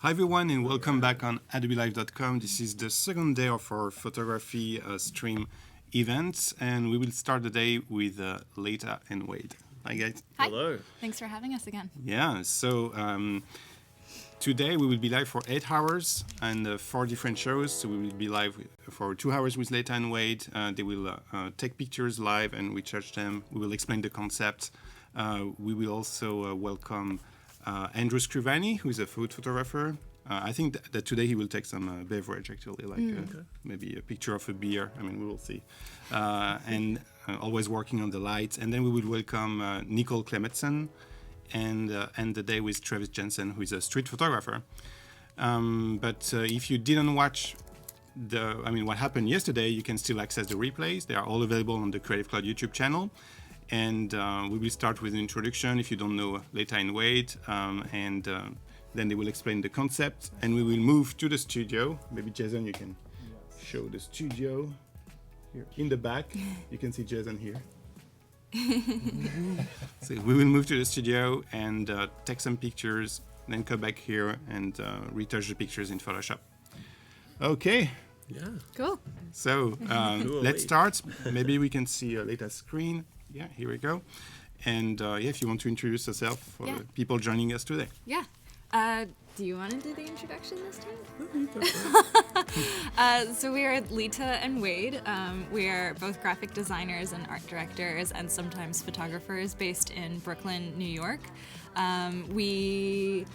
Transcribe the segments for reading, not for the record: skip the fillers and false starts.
Hi everyone and welcome back on adobelive.com. This is the second day of our photography stream event and we will start the day with Leta and Wade. Hi guys. Hi. Hello. Thanks for having us again. Yeah, so today we will be live for 8 hours and 4 different shows. So we will be live for 2 hours with Leta and Wade. They will take pictures live and retouch them. We will explain the concept. We will also welcome Andrew Scrivani, who is a food photographer. I think that today he will take some beverage, actually, like maybe a picture of a beer. I mean, we will see. And always working on the lights. And then we will welcome Nicole Klemetsen and end the day with Travis Jensen, who is a street photographer. But if you didn't watch what happened yesterday, you can still access the replays. They are all available on the Creative Cloud YouTube channel. And we will start with an introduction if you don't know Leta and Wade, and then they will explain the concept, and we will move to the studio. Maybe Jason, you can show the studio here in the back. You can see Jason here. So we will move to the studio and take some pictures, then come back here and retouch the pictures in Photoshop. Okay. Yeah. Cool. So let's start. Maybe we can see Leta's screen. Yeah, here we go. And if you want to introduce yourself for the people joining us today. Yeah. Do you want to do the introduction this time? So we are Leta and Wade. We are both graphic designers and art directors and sometimes photographers based in Brooklyn, New York. We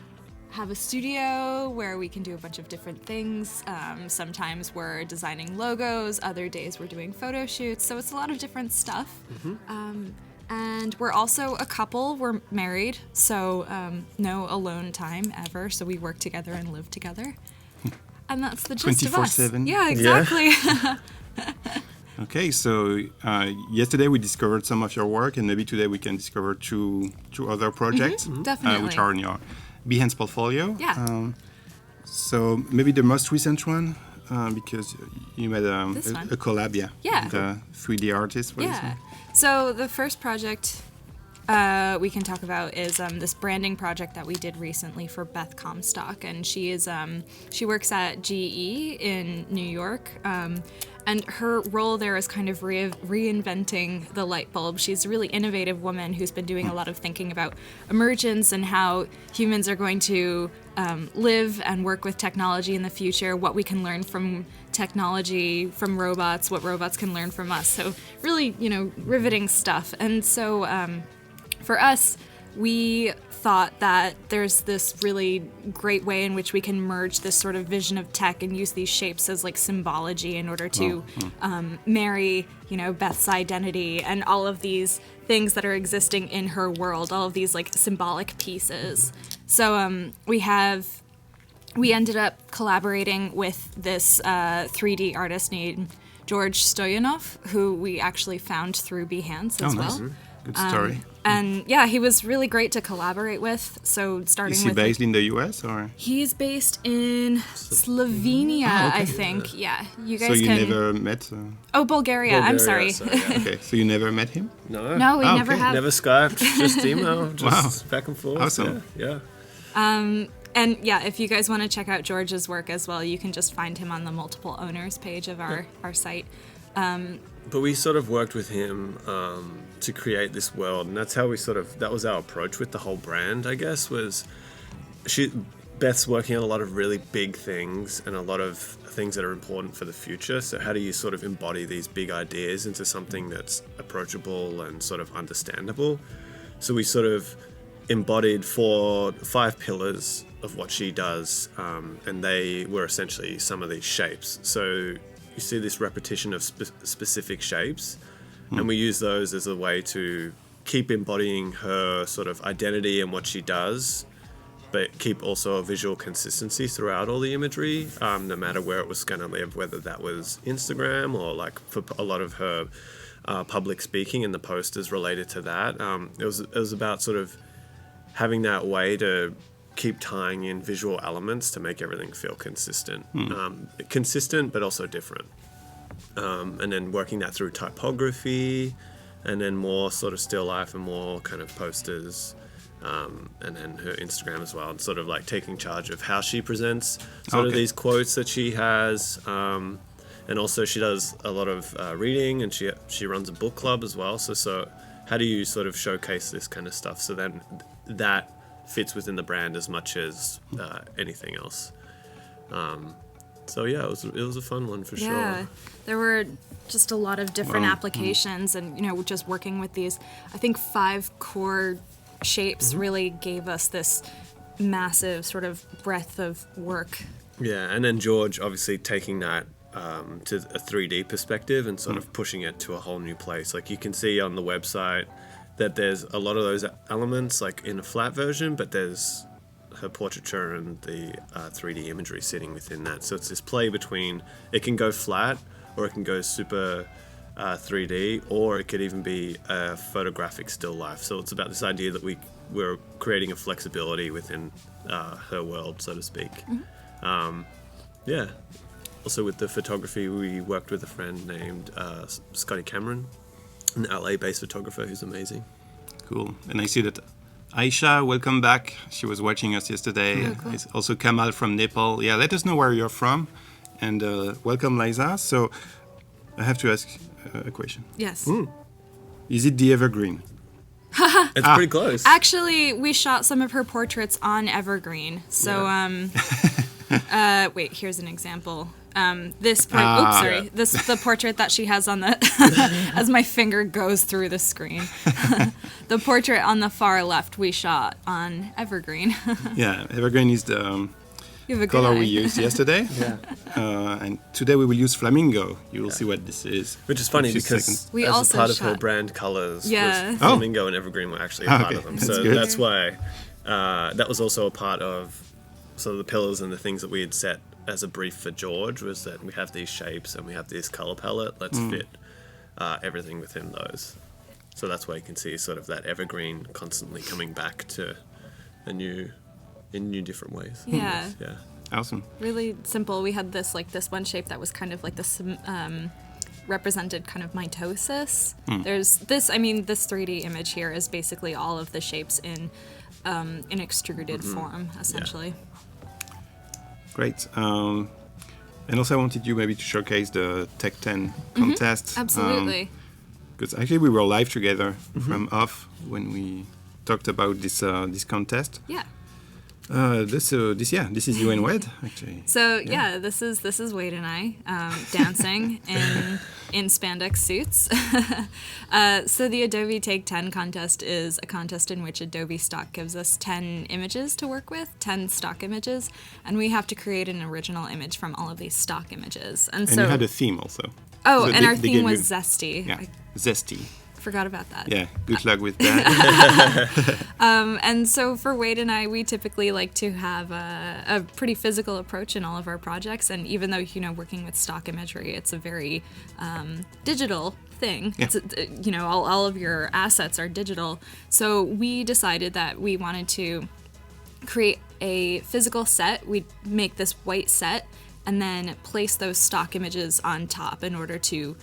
have a studio where we can do a bunch of different things. Sometimes we're designing logos, other days we're doing photo shoots, so it's a lot of different stuff. And we're also a couple, we're married, so no alone time ever, so we work together and live together. And that's the gist of us. 24/7. Yeah, exactly. Okay, so yesterday we discovered some of your work, and maybe today we can discover two other projects, Definitely. which are in your Behance portfolio. Yeah. So maybe the most recent one, because you made a collab, Yeah. with a 3D artist. What is Yeah. it? So the first project we can talk about is this branding project that we did recently for Beth Comstock, and she works at GE in New York. And her role there is kind of reinventing the light bulb. She's a really innovative woman who's been doing a lot of thinking about emergence and how humans are going to live and work with technology in the future, what we can learn from technology, from robots, what robots can learn from us. So really, riveting stuff. And so for us, we thought that there's this really great way in which we can merge this sort of vision of tech and use these shapes as like symbology in order to marry, Beth's identity and all of these things that are existing in her world, all of these like symbolic pieces. So we ended up collaborating with this 3D artist named George Stoyanov, who we actually found through Behance as well. Nice. Good story. And yeah, he was really great to collaborate with. So starting Is he with based in the US or? he's based in Slovenia, I think. Yeah, you guys So you can. never met? Oh, Bulgaria. I'm sorry. Okay, so you never met him? No. No, we never okay. have. Never Skyped, just email, just back and forth. Awesome. Yeah. And yeah, if you guys want to check out George's work as well, you can just find him on the multiple owners page of our site. But we sort of worked with him to create this world, and that's how that was our approach with the whole brand, I guess, Beth's working on a lot of really big things and a lot of things that are important for the future. So how do you sort of embody these big ideas into something that's approachable and sort of understandable? So we sort of embodied 5 pillars of what she does, and they were essentially some of these shapes. So you see this repetition of specific shapes, and we use those as a way to keep embodying her sort of identity and what she does, but keep also a visual consistency throughout all the imagery, no matter where it was going to live, whether that was Instagram or like for a lot of her public speaking and the posters related to that. It was about sort of having that way to keep tying in visual elements to make everything feel consistent. Consistent, but also different. And then working that through typography, and then more sort of still life and more kind of posters. and then her Instagram as well, and sort of like taking charge of how she presents sort of these quotes that she has. And also she does a lot of reading, and she runs a book club as well. So how do you sort of showcase this kind of stuff? So then that fits within the brand as much as anything else. So yeah, it was a fun one for sure. There were just a lot of different applications, and just working with these, I think 5 core shapes really gave us this massive sort of breadth of work. Yeah, and then George obviously taking that to a 3D perspective and sort of pushing it to a whole new place. Like you can see on the website that there's a lot of those elements like in a flat version, but there's her portraiture and the 3D imagery sitting within that. So it's this play between, it can go flat or it can go super 3D, or it could even be a photographic still life. So it's about this idea that we're creating a flexibility within her world, so to speak. Yeah. Also with the photography, we worked with a friend named Scotty Cameron, an LA-based photographer who's amazing. Cool. And I see that Aisha, welcome back. She was watching us yesterday. Oh, cool. It's also Kamal from Nepal. Yeah, let us know where you're from. And welcome, Liza. So I have to ask a question. Yes. Is it the evergreen? It's pretty close. Actually, we shot some of her portraits on evergreen. So, wait, here's an example. The portrait that she has on the, as my finger goes through the screen. The portrait on the far left we shot on evergreen. Yeah, evergreen is the color we used yesterday. And today we will use flamingo. You will see what this is. Which is funny because we as also a part of her shot brand colors, Yeah. flamingo and evergreen were actually a part of them. That's So good. that's why that was also a part of sort of the pillars and the things that we had set as a brief for George, was that we have these shapes and we have this color palette. Let's fit everything within those. So that's why you can see sort of that evergreen constantly coming back to in new different ways. Yeah. Yeah. Awesome. Really simple. We had this one shape that was kind of like this represented kind of mitosis. There's this 3D image here is basically all of the shapes in an extruded form, essentially. Great. And also I wanted you maybe to showcase the Tech 10 contest. Absolutely. Because actually we were live together from off when we talked about this contest. Yeah. This is you and Wade, actually. So this is Wade and I dancing in spandex suits. So the Adobe Take 10 contest is a contest in which Adobe Stock gives us 10 images to work with, 10 stock images, and we have to create an original image from all of these stock images. And so you had a theme also. Oh, So and our they theme gave was you- zesty. Yeah, I zesty. forgot about that. Yeah, good luck with that. And so for Wade and I, we typically like to have a pretty physical approach in all of our projects. And even though, working with stock imagery, it's a very digital thing. Yeah. It's, all of your assets are digital. So we decided that we wanted to create a physical set. We'd make this white set and then place those stock images on top in order to,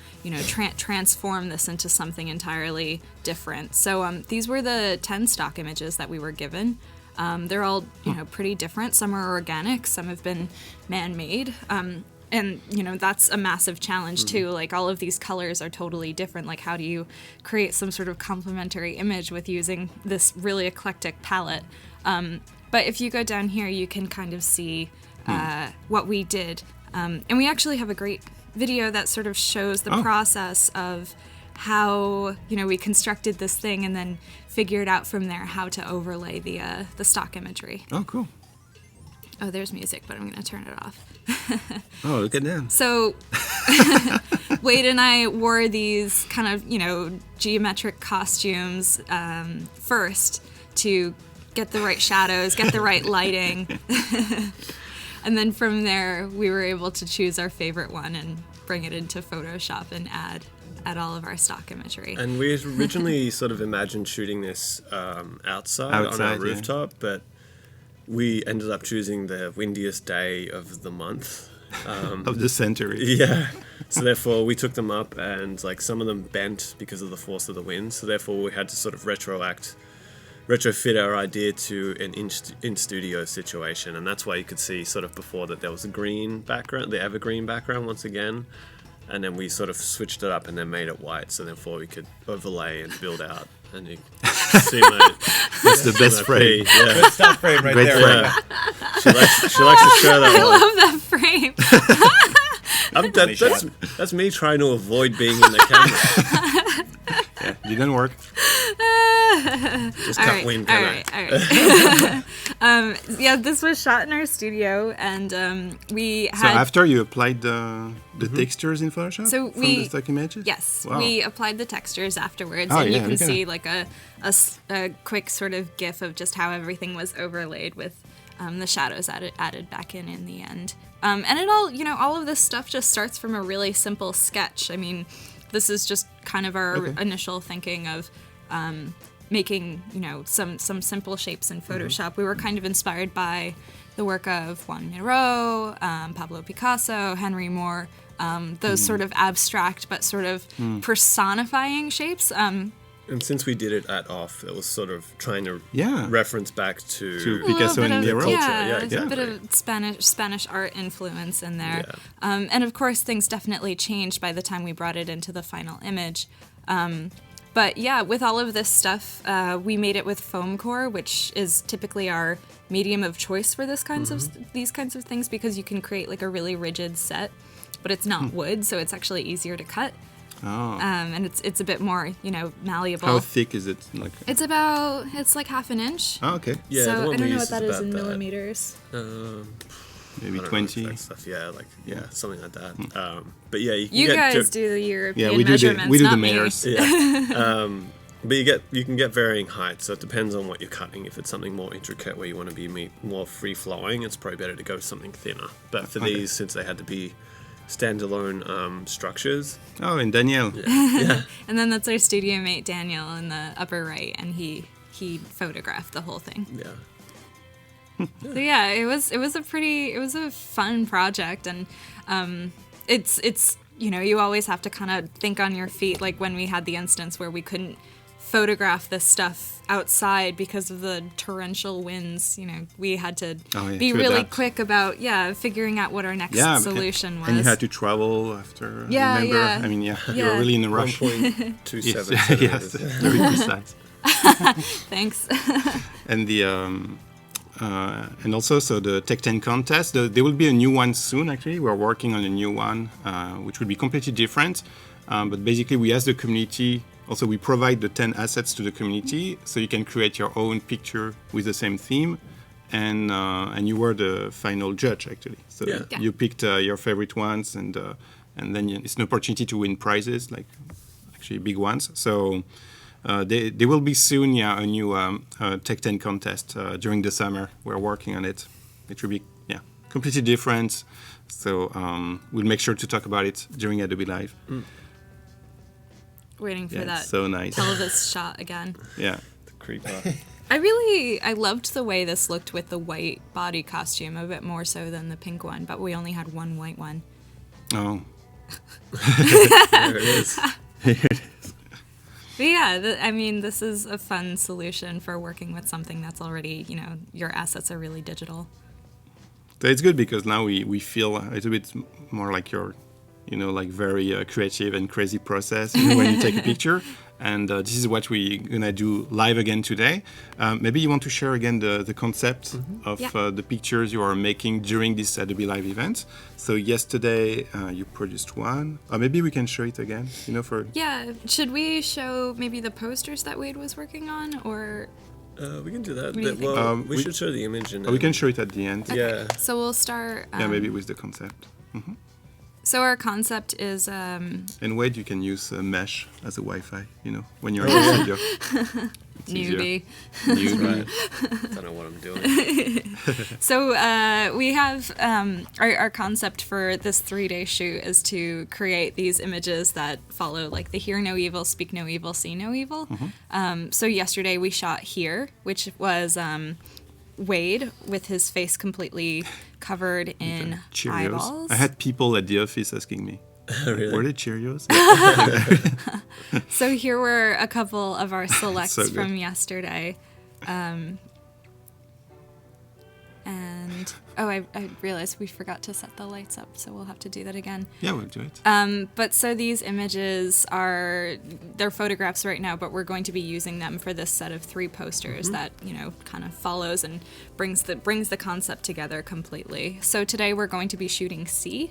transform this into something entirely different. So these were the 10 stock images that we were given. They're all, pretty different. Some are organic, some have been man-made. And, that's a massive challenge too. Like all of these colors are totally different. Like how do you create some sort of complementary image with using this really eclectic palette? But if you go down here, you can kind of see what we did. And we actually have a great video that sort of shows the process of how, we constructed this thing and then figured out from there how to overlay the stock imagery. Oh, cool. Oh, there's music, but I'm going to turn it off. Oh, look at that. So Wade and I wore these kind of, geometric costumes first to get the right shadows, get the right lighting. And then from there, we were able to choose our favorite one and bring it into Photoshop and add all of our stock imagery. And we originally sort of imagined shooting this outside on our rooftop, but we ended up choosing the windiest day of the month. Of the century. Yeah. So therefore, we took them up, and some of them bent because of the force of the wind. So therefore, we had to sort of retroact retrofit our idea to an in-studio situation. And that's why you could see sort of before that there was a green background, the evergreen background once again. And then we sort of switched it up and then made it white, so therefore we could overlay and build out. And you see my... That's the best frame. Yeah. Good stuff frame right Great there. frame. Rebecca. She likes to show that I one. love that frame. That's me trying to avoid being in the camera. Yeah, didn't work. Just cut wind, all can I? right. Yeah, this was shot in our studio, and we So had. after you applied the textures in Photoshop So from we- the stock images? Yes, Wow. we applied the textures afterwards, Oh, and yeah, you can we can- see like a quick sort of gif of just how everything was overlaid with the shadows added back in the end. And it all of this stuff just starts from a really simple sketch. I mean, this is just kind of our Okay. initial thinking of making, some simple shapes in Photoshop. We were kind of inspired by the work of Juan Miró, Pablo Picasso, Henry Moore, those sort of abstract but sort of personifying shapes. And since we did it at off, it was sort of trying to Yeah. reference back to To Picasso and bit of, Miró. Yeah, a exactly. bit of Spanish art influence in there. Yeah. And of course, things definitely changed by the time we brought it into the final image. But yeah, with all of this stuff, we made it with foam core, which is typically our medium of choice for these kinds of things, because you can create like a really rigid set, but it's not wood, so it's actually easier to cut. Oh. And it's a bit more, malleable. How thick is it? Like, It's like half an inch. oh, okay. Yeah, the So one I we don't know used what that is is in about that. millimeters. Maybe I don't know 20. exact stuff. Yeah, something like that. But yeah, you can You get guys do the European Yeah, we do measurements, the not me. meters. Yeah. But you can get varying heights, so it depends on what you're cutting. If it's something more intricate where you want to be more free flowing, it's probably better to go something thinner. But for Okay. these, since they had to be standalone structures, Oh, and Danielle. And then that's our studio mate Daniel in the upper right, and he photographed the whole thing. yeah. So yeah, it was a fun project, and it's you always have to kind of think on your feet. Like when we had the instance where we couldn't photograph this stuff outside because of the torrential winds, we had to be to really adapt. quick about figuring out what our next solution was. And you had to travel after, Yeah, remember? yeah. I mean, you Yeah. were really in a rush. 1.27 Yes, centimeters. very precise. Thanks. And the and also so the Tech 10 contest, there will be a new one soon. Actually, we're working on a new one, which will be completely different. But basically, we ask the community. Also, we provide the 10 assets to the community, so you can create your own picture with the same theme, and you were the final judge actually. So Yeah. you picked your favorite ones, and then it's an opportunity to win prizes, like actually big ones. So. There will be soon, a new Tech 10 contest during the summer. We're working on it. It will be, completely different. So we'll make sure to talk about it during Adobe Live. Waiting for Yeah, that it's so nice. Televis shot again. Yeah. The creeper. I loved the way this looked with the white body costume a bit more so than the pink one, but we only had one white one. Oh. There it is. But yeah, this is a fun solution for working with something that's already, your assets are really digital. So it's good because now we feel a little bit more like your, like very creative and crazy process when you take a picture. And this is what we're going to do live again today. Maybe you want to share again the concept of the pictures you are making during this Adobe Live event. So yesterday you produced one. Or maybe we can show it again, for... Yeah, should we show maybe the posters that Wade was working on, or... We can do that. What do you think? Well, we we should show the image. And we can show it at the end. Yeah. So we'll start... Maybe with the concept. So our concept is... And Wade, you can use mesh as a Wi-Fi, when you're in the studio. It's easier. newbie. Newbie. Right. Don't know what I'm doing. So we have our concept for this 3-day shoot is to create these images that follow like the hear no evil, speak no evil, see no evil. So yesterday we shot here, which was Wade with his face completely covered in Cheerios. eyeballs. I had people at the office asking me, Really? were they Cheerios? So here were a couple of our selects So good. from yesterday. And I realized we forgot to set the lights up, so we'll have to do that again. Yeah, we'll do it. But so these images they're photographs right now, but we're going to be using them for this set of 3 posters that, kind of follows and brings the concept together completely. So today we're going to be shooting C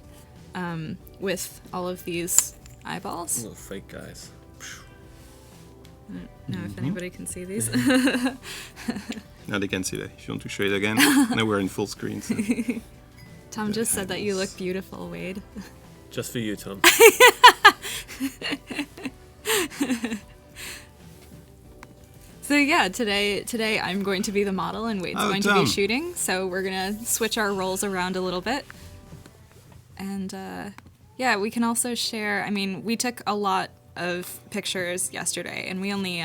with all of these eyeballs. Little fake guys. I don't know if anybody can see these. Now they can see that. If you want to show it again. Now we're in full screen. So. Tom just said that you look beautiful, Wade. Just for you, Tom. So yeah, today I'm going to be the model and Wade's going to be shooting. So we're gonna switch our roles around a little bit. And yeah, we can also share. I mean, we took a lot of pictures yesterday, and we only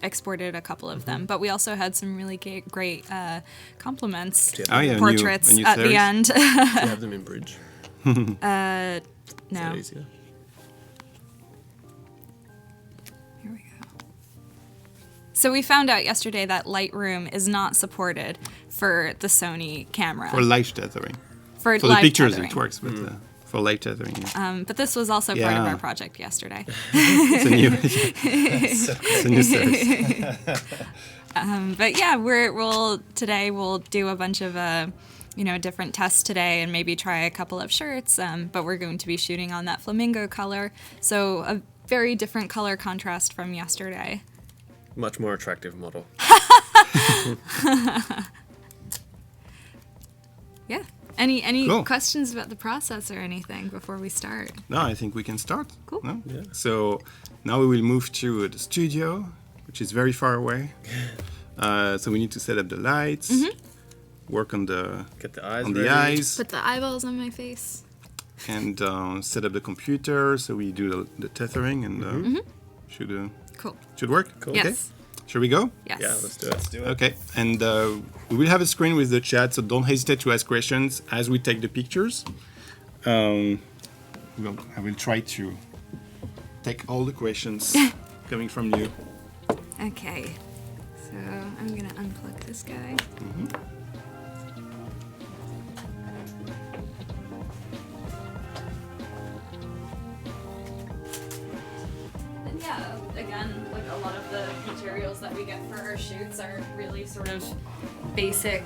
exported a couple of them, but we also had some really great compliments, portraits at the end. Do you have them in Bridge? No. Is that easier? Here we go. So we found out yesterday that Lightroom is not supported for the Sony camera. For live tethering. For the live pictures tethering. it works, but for live tethering. Yeah. But this was also part of our project yesterday. It's a new service. But yeah, today we'll do a bunch of different tests today and maybe try a couple of shirts. But we're going to be shooting on that flamingo color, so a very different color contrast from yesterday. Much more attractive model. Yeah. Any Cool. questions about the process or anything before we start? No, I think we can start. Cool. No? Yeah. So now we will move to the studio, which is very far away. So we need to set up the lights, work on the Get the eyes on ready. the eyes, Put the eyeballs on my face. and set up the computer. So we do the tethering and Cool. should work. Cool. Yes. Okay. Should we go? Yes. Yeah, let's do it. Okay, and we will have a screen with the chat, so don't hesitate to ask questions as we take the pictures. I will try to take all the questions coming from you. Okay. So I'm gonna unplug this guy. And yeah, again, like a lot of the materials that we get for our shoots are really sort of basic,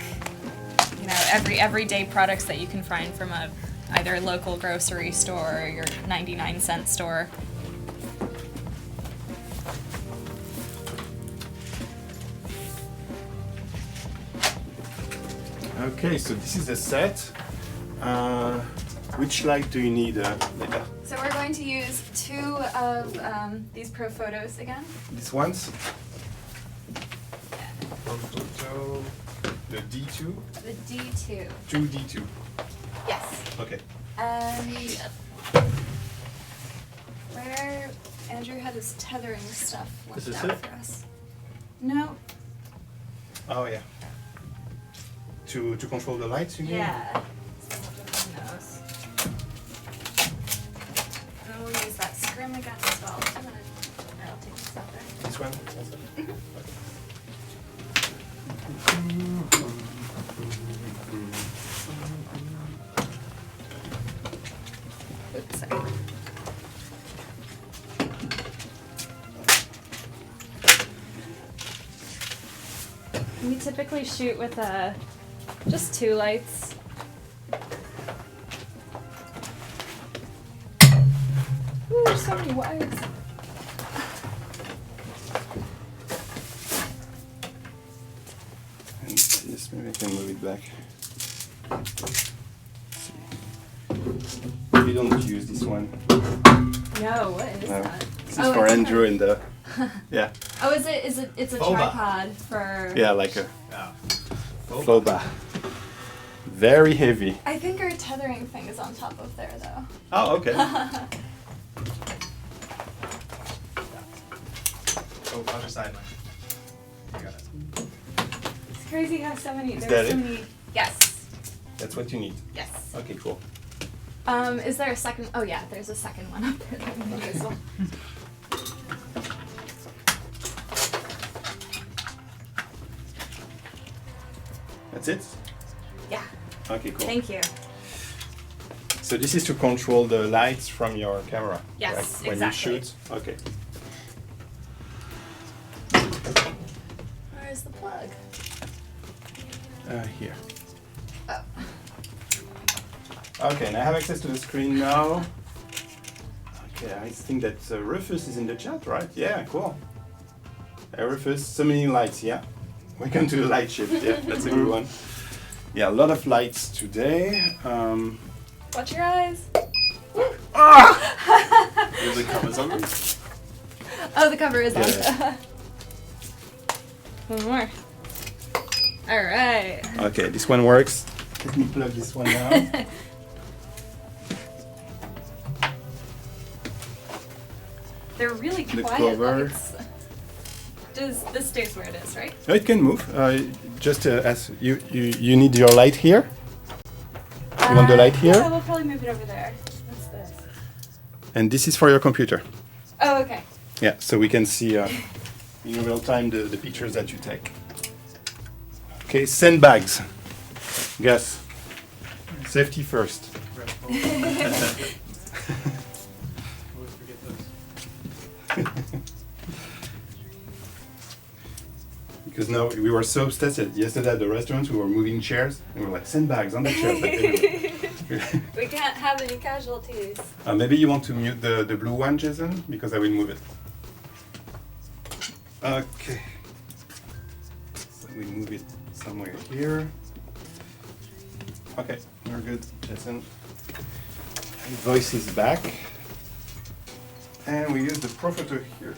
everyday products that you can find from either a local grocery store or your 99-cent store. Okay, so this is the set. Which light do you need, Leta? So we're going to use 2 of these Pro Photos again. These ones? Photo, the D2? The D2. 2D2. Yes. Okay. And where Andrew had his tethering stuff Is left this out it? for us. No. Oh, yeah. To control the lights, you mean? Yeah. So we'll just bring those. And then we'll use that scrim we got installed. I'll take this out there. This one? Oops, sorry. We typically shoot with just 2 lights. Ooh, there's so many wires. And this, maybe I can move it back. We don't use this one. No, what is No. that? This is for Andrew and the... Yeah. Oh, is it? It's a Foba. tripod for. Yeah, like a... Foba. Very heavy. I think our tethering thing is on top of there, though. Oh, okay. Other side, Mike. You got it. It's crazy how so many. Is There's that so it? many. Yes. That's what you need. Yes. Okay, cool. Is there a second? Oh yeah, there's a second one up there. That we can use. That's it? Yeah. Okay, cool. Thank you. So this is to control the lights from your camera. Yes, right? When exactly. you shoot. Okay. Where's the plug? Here. Oh. Okay, and I have access to the screen now. Okay, I think that Rufus is in the chat, right? Yeah, cool. Hey, Rufus, so many lights, yeah. Welcome to the light shift, yeah, that's a good one. Yeah, a lot of lights today. Watch your eyes. The covers on them. Oh, the cover is Yeah. on. One more. All right. Okay, this one works. Let me plug this one now. They're really The quiet cover. lights. This stays where it is, right? No, it can move. Just as you need your light here. You want the light here? Yeah, we'll probably move it over there. What's this? And this is for your computer. Oh, okay. Yeah, so we can see in real time the pictures that you take. Okay, sandbags. Gus. Safety first. Because now we were so obsessed yesterday at the restaurant, we were moving chairs and we were like sandbags on the chairs. Like everywhere. We can't have any casualties. Maybe you want to mute the blue one, Jason, because I will move it. Okay. So we move it somewhere here. Okay, we're good, Jason. Voice is back. And we use the Pro Photo here.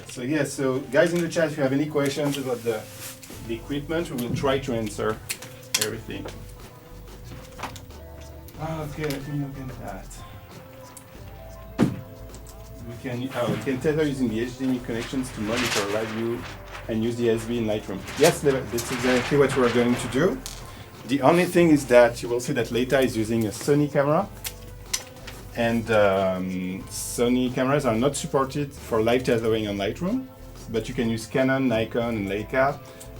So yeah, so guys in the chat, if you have any questions about the equipment, we will try to answer everything. Okay, let me look at that. We can tether using the HDMI connections to monitor live view and use the SV in Lightroom. Yes, that's exactly what we're going to do. The only thing is that you will see that Leta is using a Sony camera, and Sony cameras are not supported for live tethering on Lightroom, but you can use Canon, Nikon, and Leica.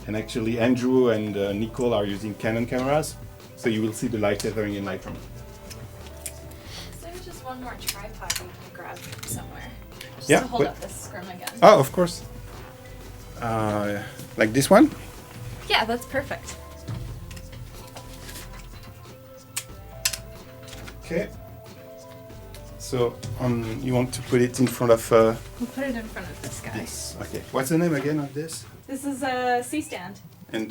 And actually, Andrew and Nicole are using Canon cameras, so you will see the live tethering in Lightroom. There's just one more tripod we can grab from somewhere. Just Yeah, to hold but- up this scrim again. Oh, of course. Like this one? Yeah, that's perfect. Okay. So you want to put it in front of We'll put it in front of this guy. this. Okay. What's the name again of this? This is a C-stand. And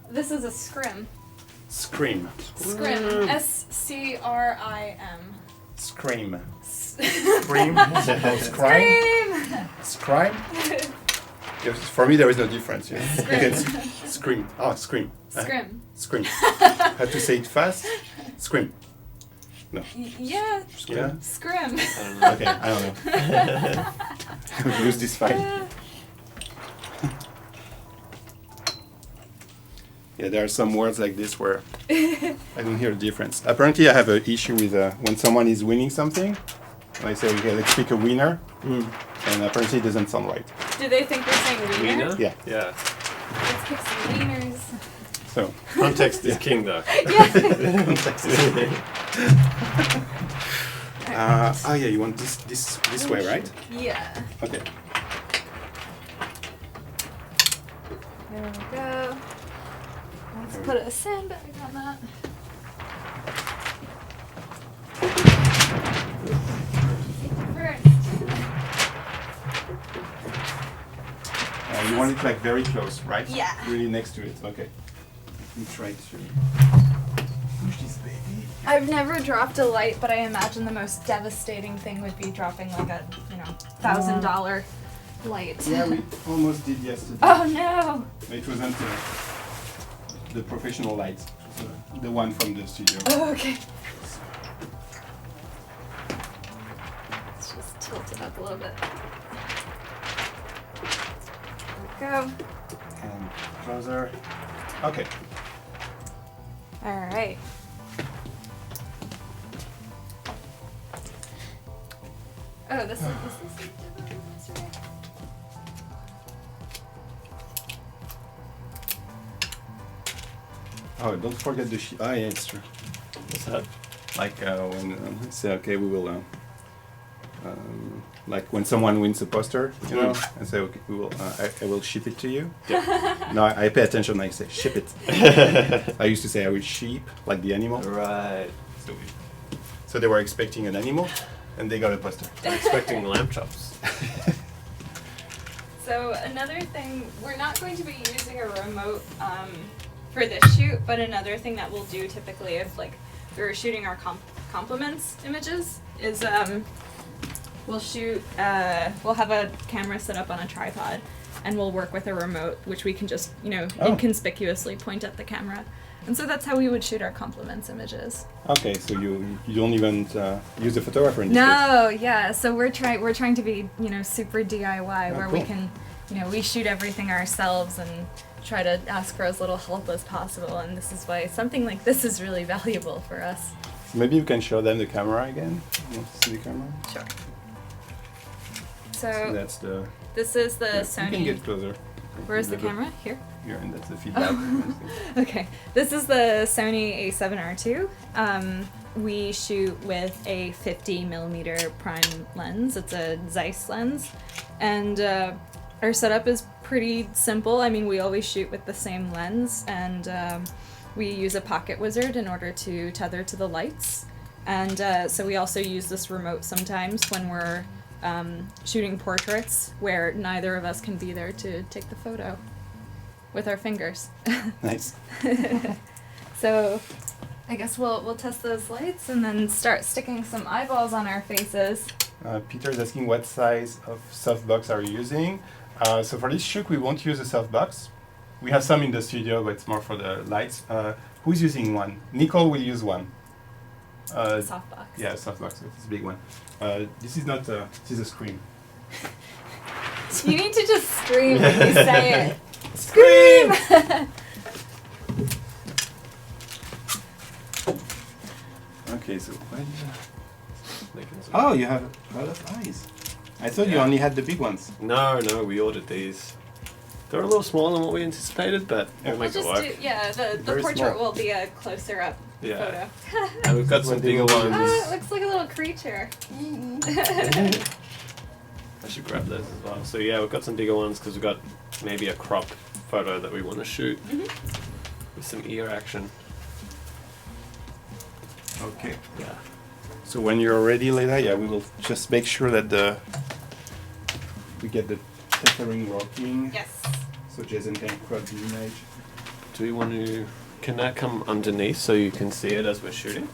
This is a scrim. Scream. Scrim. S-C-R-I-M. Scream. Scream! Scream? Scream? Yes, for me, there is no difference. Yeah. You can scream. Oh, scream. Scrim. Scream. Have to say it fast. Scream. No. Yeah. Yeah? Scrim. Okay, I don't know. We lose this fight. Yeah, there are some words like this where I don't hear the difference. Apparently, I have an issue with when someone is winning something. I say, okay, let's pick a winner. And apparently, it doesn't sound right. Do they think we're saying wiener? Wiener? Yeah. Yeah. Let's pick some wieners. So, Context is king, though. Yeah. oh yeah, you want this way, right? Yeah. Okay. There we go. Let's put a sandbag on that. First. You want it like very close, right? Yeah. Really next to it. Okay. Let me try to push this baby. I've never dropped a light, but I imagine the most devastating thing would be dropping like a, $1,000 light. Yeah, we almost did yesterday. Oh no! It wasn't the professional light. It was, the one from the studio. Oh, okay. Let's just tilt it up a little bit. There we go. And closer. Okay. All right. Oh, this is right? Oh, don't forget the sheep. Ah, yeah, it's true. What's that? Like when say, okay, we will. Like when someone wins a poster, you know, and say, okay, we will. I will ship it to you. Yeah. No, I pay attention. I say ship it. I used to say I will sheep, like the animal. Right. So they were expecting an animal, and they got a poster. I'm expecting lamb chops. So another thing, we're not going to be using a remote for this shoot, but another thing that we'll do typically if like we were shooting our compliments images is we'll shoot, we'll have a camera set up on a tripod and we'll work with a remote, which we can just, you know, inconspicuously point at the camera. And so that's how we would shoot our compliments images. Okay, so you don't even use the photographer in this case? No, yeah. So we're trying to be, you know, super DIY, where we cool. can, you know, we shoot everything ourselves and try to ask for as little help as possible. And this is why something like this is really valuable for us. Maybe you can show them the camera again. You want to see the camera? Sure. So So that's the. this is the Yeah, Sony. you can get closer. Where's the camera? Here. Here, and that's the feedback. Okay, this is the Sony A7R II. We shoot with a 50mm prime lens. It's a Zeiss lens, and our setup is pretty simple. I mean, we always shoot with the same lens, and we use a pocket wizard in order to tether to the lights. And so we also use this remote sometimes when we're shooting portraits where neither of us can be there to take the photo. With our fingers. Nice. So I guess we'll test those lights and then start sticking some eyeballs on our faces. Peter is asking what size of softbox are you using. So for this shoot, we won't use a softbox. We have some in the studio, but it's more for the lights. Who's using one? Nicole will use one. Softbox. Yeah, softbox. It's a big one. This is not. This is a screen. You need to just scream when you say it. Scream! Okay, so what is that? Oh, you have a lot of eyes. I thought you only had the big ones. No, we ordered these. They're a little smaller than what we anticipated, but we'll make it work. The Very portrait small. will be a closer up Yeah. photo. And we've got some bigger Oh, it ones. looks like a little creature. I should grab those as well. So yeah, we've got some bigger ones because we've got maybe a cropped photo that we want to shoot with some ear action. Okay. Yeah. So when you're ready, Leta, yeah, we will just make sure that we get the tethering working. Yes. So Jason can crop the image. Do we want to? Can that come underneath so you can see it as we're shooting?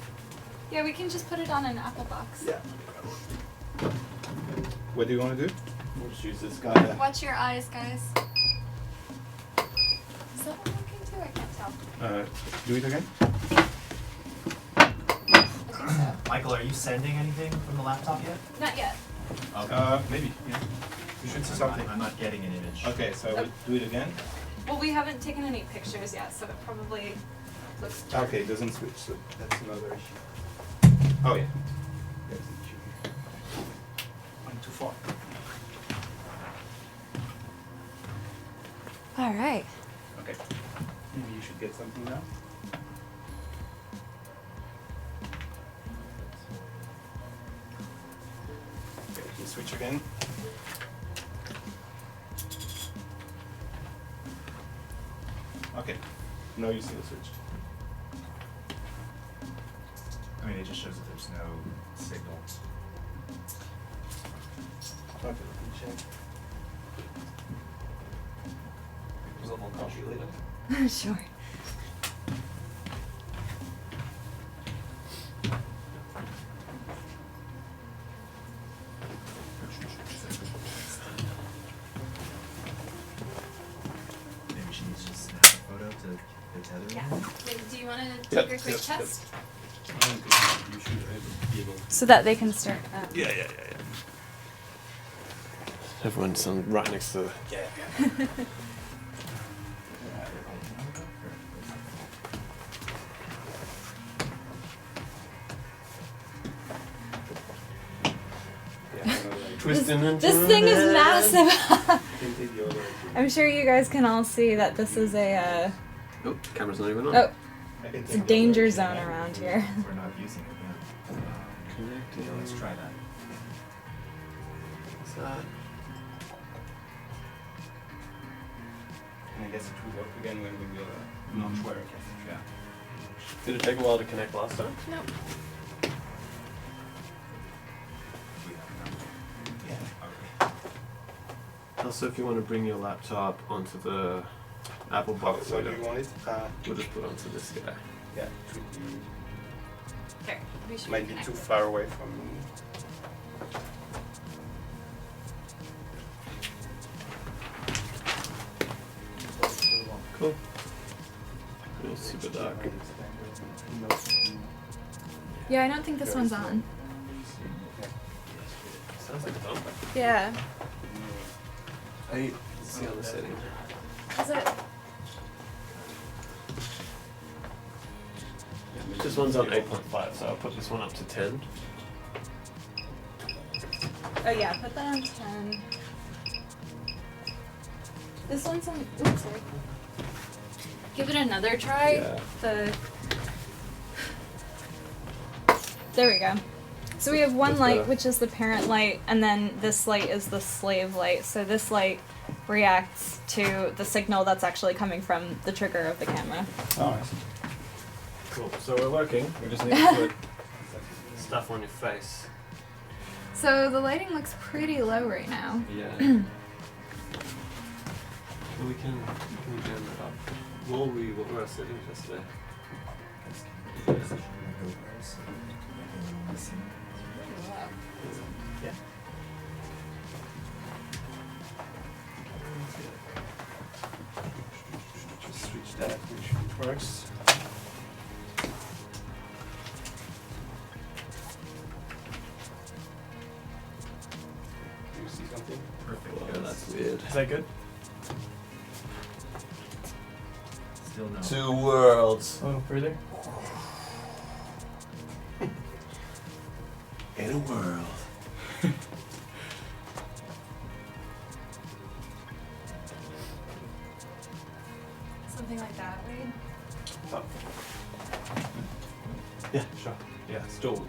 Yeah, we can just put it on an Apple box. Yeah. What do you want to do? We'll just use this guy. Watch your eyes, guys. Is that one working too? I can't tell. Do it again. I think so. Michael, are you sending anything from the laptop yet? Not yet. Okay. Maybe. Yeah. You should see I'm something. not, I'm not getting an image. Okay, so I will do it again. Well, we haven't taken any pictures yet, so it probably looks. Okay, it doesn't switch, so that's another issue. Oh yeah. That's the issue. I'm too far. All right. Okay. Maybe you should get something now. Okay, you switch again. Okay. Now you see the switch. I mean, it just shows that there's no signal. Okay, let me check. Was a whole copy later. Sure. Maybe she needs to just snap a photo to the tether. Yeah. Do you want to Yep, take a quick yep, test? You should be able to. So that they can start. Yeah. Everyone's right next to the. Yeah. Twisting and This thing is turning. massive. Can take the other. I'm sure you guys can all see that this is a. Oh, camera's not even on. Oh, It's a danger zone around here. We're not using it yet. Yeah, let's try that. What's that? And I guess it will work again when we will launch work. Yeah. Did it take a while to connect last time? Nope. Yeah. Okay. Also, if you want to bring your laptop onto the Apple box, So do you want it? we'll just put it onto this guy. Yeah, it would be, There. We should might be connect too it. far away from. Cool. It's super dark. Yeah, I don't think this one's on. Sounds like it's on. Yeah. Let's see on the setting. Is it? This one's on 8.5, so I'll put this one up to 10. Oh yeah, put that on 10. This one's on. Oops, sorry. Give it another try. Yeah. There we go. So we have one That's light, better. which is the parent light, and then this light is the slave light. So this light reacts to the signal that's actually coming from the trigger of the camera. Oh, I see. Cool. So we're working. We just need to put stuff on your face. So the lighting looks pretty low right now. Yeah. Well, we can jam that up. What were our settings yesterday? Yeah. Just switch that, which works. Do you see something? Perfect. Well, that's weird. Is that good? Still no. Two worlds. Oh, further? In a world. Something like that, Wade. Yeah, sure. Yeah, still.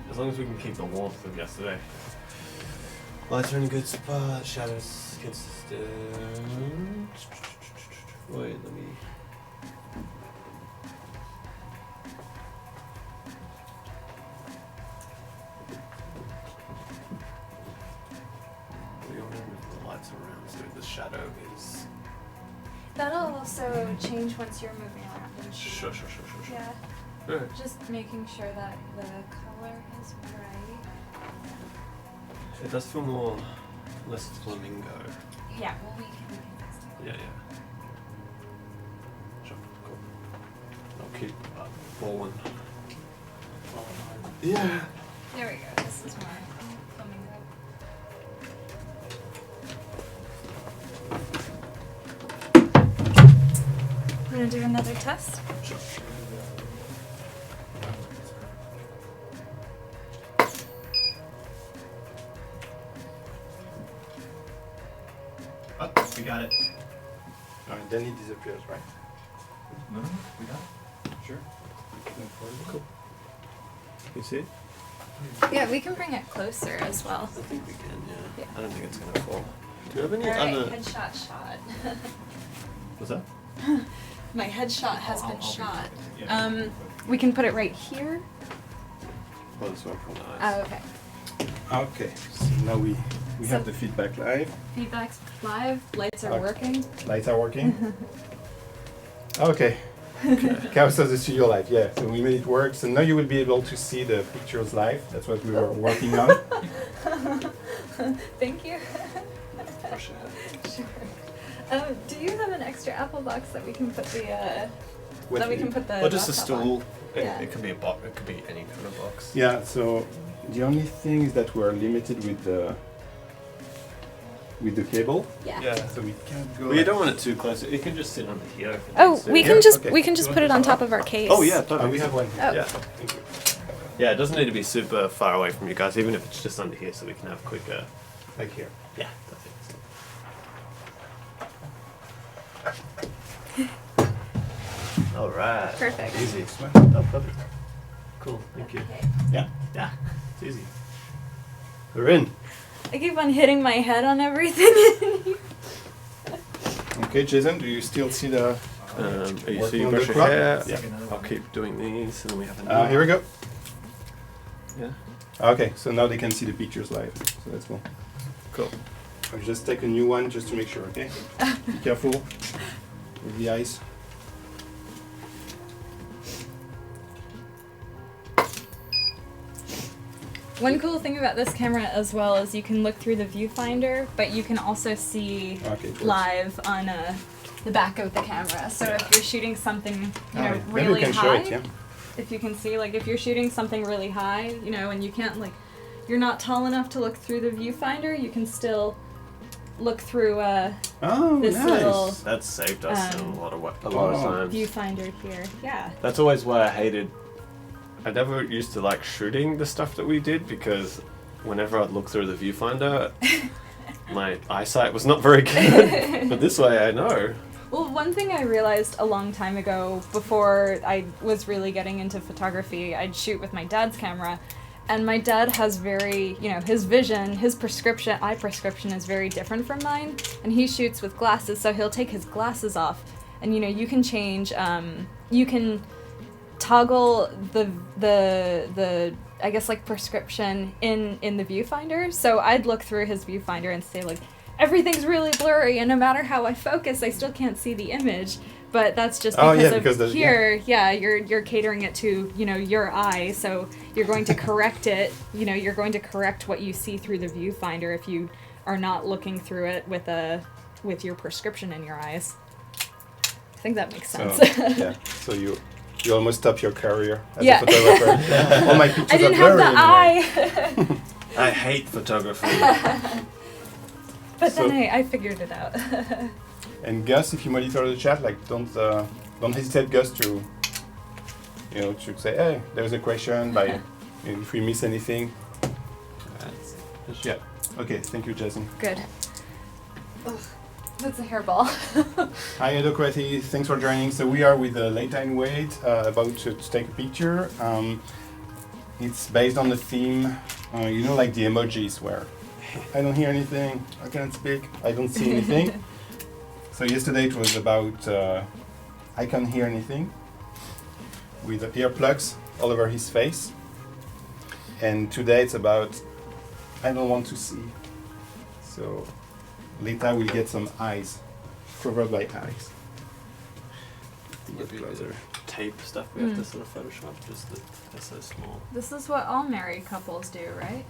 As long as we can keep the warmth of yesterday. Lights are in a good spot. Shadows consistent. Wait, let me. We don't move the lights around so the shadow is. That'll also change once you're moving around and Sure. Yeah. Alright. Just making sure that the color is right. It does feel more less flamingo. Yeah, well we can fix that. Yeah. Sure, cool. I'll keep falling. Yeah. There we go. This is more flamingo. We're gonna do another test. Sure. Oh, we got it. Alright, then it disappears, right? No, we got it. Sure. Cool. You see it? Yeah, we can bring it closer as well. I think we can, yeah. Yeah. I don't think it's gonna fall. Do you have any Alright, other? headshot shot. What's that? My headshot has I'll been be shot. quick. Yeah. We can put it right here. Oh, this one from the Oh, eyes. okay. Okay, so now we So- have the feedback live. Feedback's live. Lights are Okay. working. Lights are working. Okay. Chaos of the studio live, yeah. So we made it work. So now you will be able to see the pictures live. That's what we were working on. Thank you. Brush it. Sure. Do you have an extra Apple box that we can put the What that we can put the Or just a laptop on? stool. Yeah. It could be a box. It could be any kind of box. Yeah, so the only thing is that we're limited with the cable. Yeah. Yeah. So we can't go. Well, you don't want it too close. It can just sit under here. if it Oh, needs to. we Yeah, can just okay. we can just You put want it on this top one? of our case. Oh yeah, perfect. We have one here. Oh. Yeah. Thank you. Yeah, it doesn't need to be super far away from you guys, even if it's just under here, so we can have quicker. Like here. Yeah, that's it. All right. Perfect. Easy. Oh, perfect. Cool. Thank you. Yeah. Yeah. It's easy. We're in. I keep on hitting my head on everything. Okay, Jason, do you still see the... You Working see you on brush the your crop? hair. Yeah. I'll keep doing these, and then we have a Here we go. Yeah. Okay, so now they can see the pictures live. So that's cool. Cool. I'll just take a new one just to make sure, okay? Be careful with the eyes. One cool thing about this camera as well is you can look through the viewfinder, but you can also see Okay, of course. live on the back of the camera. So if you're shooting something, Maybe really we can high, show it, yeah? if you can see, like if you're shooting something really high, and you can't you're not tall enough to look through the viewfinder, you can still look through Oh, this nice. little That's saved us in a lot of Oh. times. viewfinder here. Yeah. That's always why I hated. I never used to like shooting the stuff that we did because whenever I'd look through the viewfinder, my eyesight was not very good. But this way I know. Well, one thing I realized a long time ago, before I was really getting into photography, I'd shoot with my dad's camera, and my dad has very, his vision, his eye prescription is very different from mine, and he shoots with glasses, so he'll take his glasses off, and you can change, you can toggle the I guess prescription in the viewfinder. So I'd look through his viewfinder and say everything's really blurry, and no matter how I focus, I still can't see the image. But that's just because you're catering it to your eye, so you're going to correct it. You're going to correct what you see through the viewfinder if you are not looking through it with your prescription in your eyes. I think that makes sense. So you almost stopped your career as Yeah. a photographer. All my pictures I didn't are have blurry the anyway. eye. I hate photography. But So- then I figured it out. And Gus, if you monitor the chat, don't hesitate, Gus, to to say, hey, there's a question by if we miss anything. Yeah. Okay. Thank you, Jason. Good. Ugh, that's a hairball. Hi, Adobe Creative. Thanks for joining. So we are with Leta and Wade about to take a picture. It's based on the theme, like the emojis where I don't hear anything, I can't speak, I don't see anything. So yesterday it was about I can't hear anything with the earplugs all over his face. And today it's about I don't want to see. So Leta will get some eyes, covered by eyes. Maybe the tape stuff we have to sort of Photoshop, just that they're so small. This is what all married couples do, right?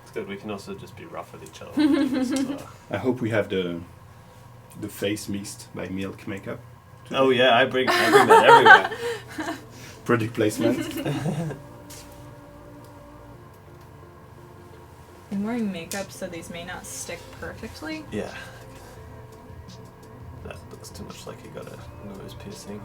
It's good. We can also just be rough with each other. Just, I hope we have the face mist by Milk Makeup. oh yeah, I bring that everywhere. Product placement. I'm wearing makeup, so these may not stick perfectly. Yeah. That looks too much like you got a nose piercing.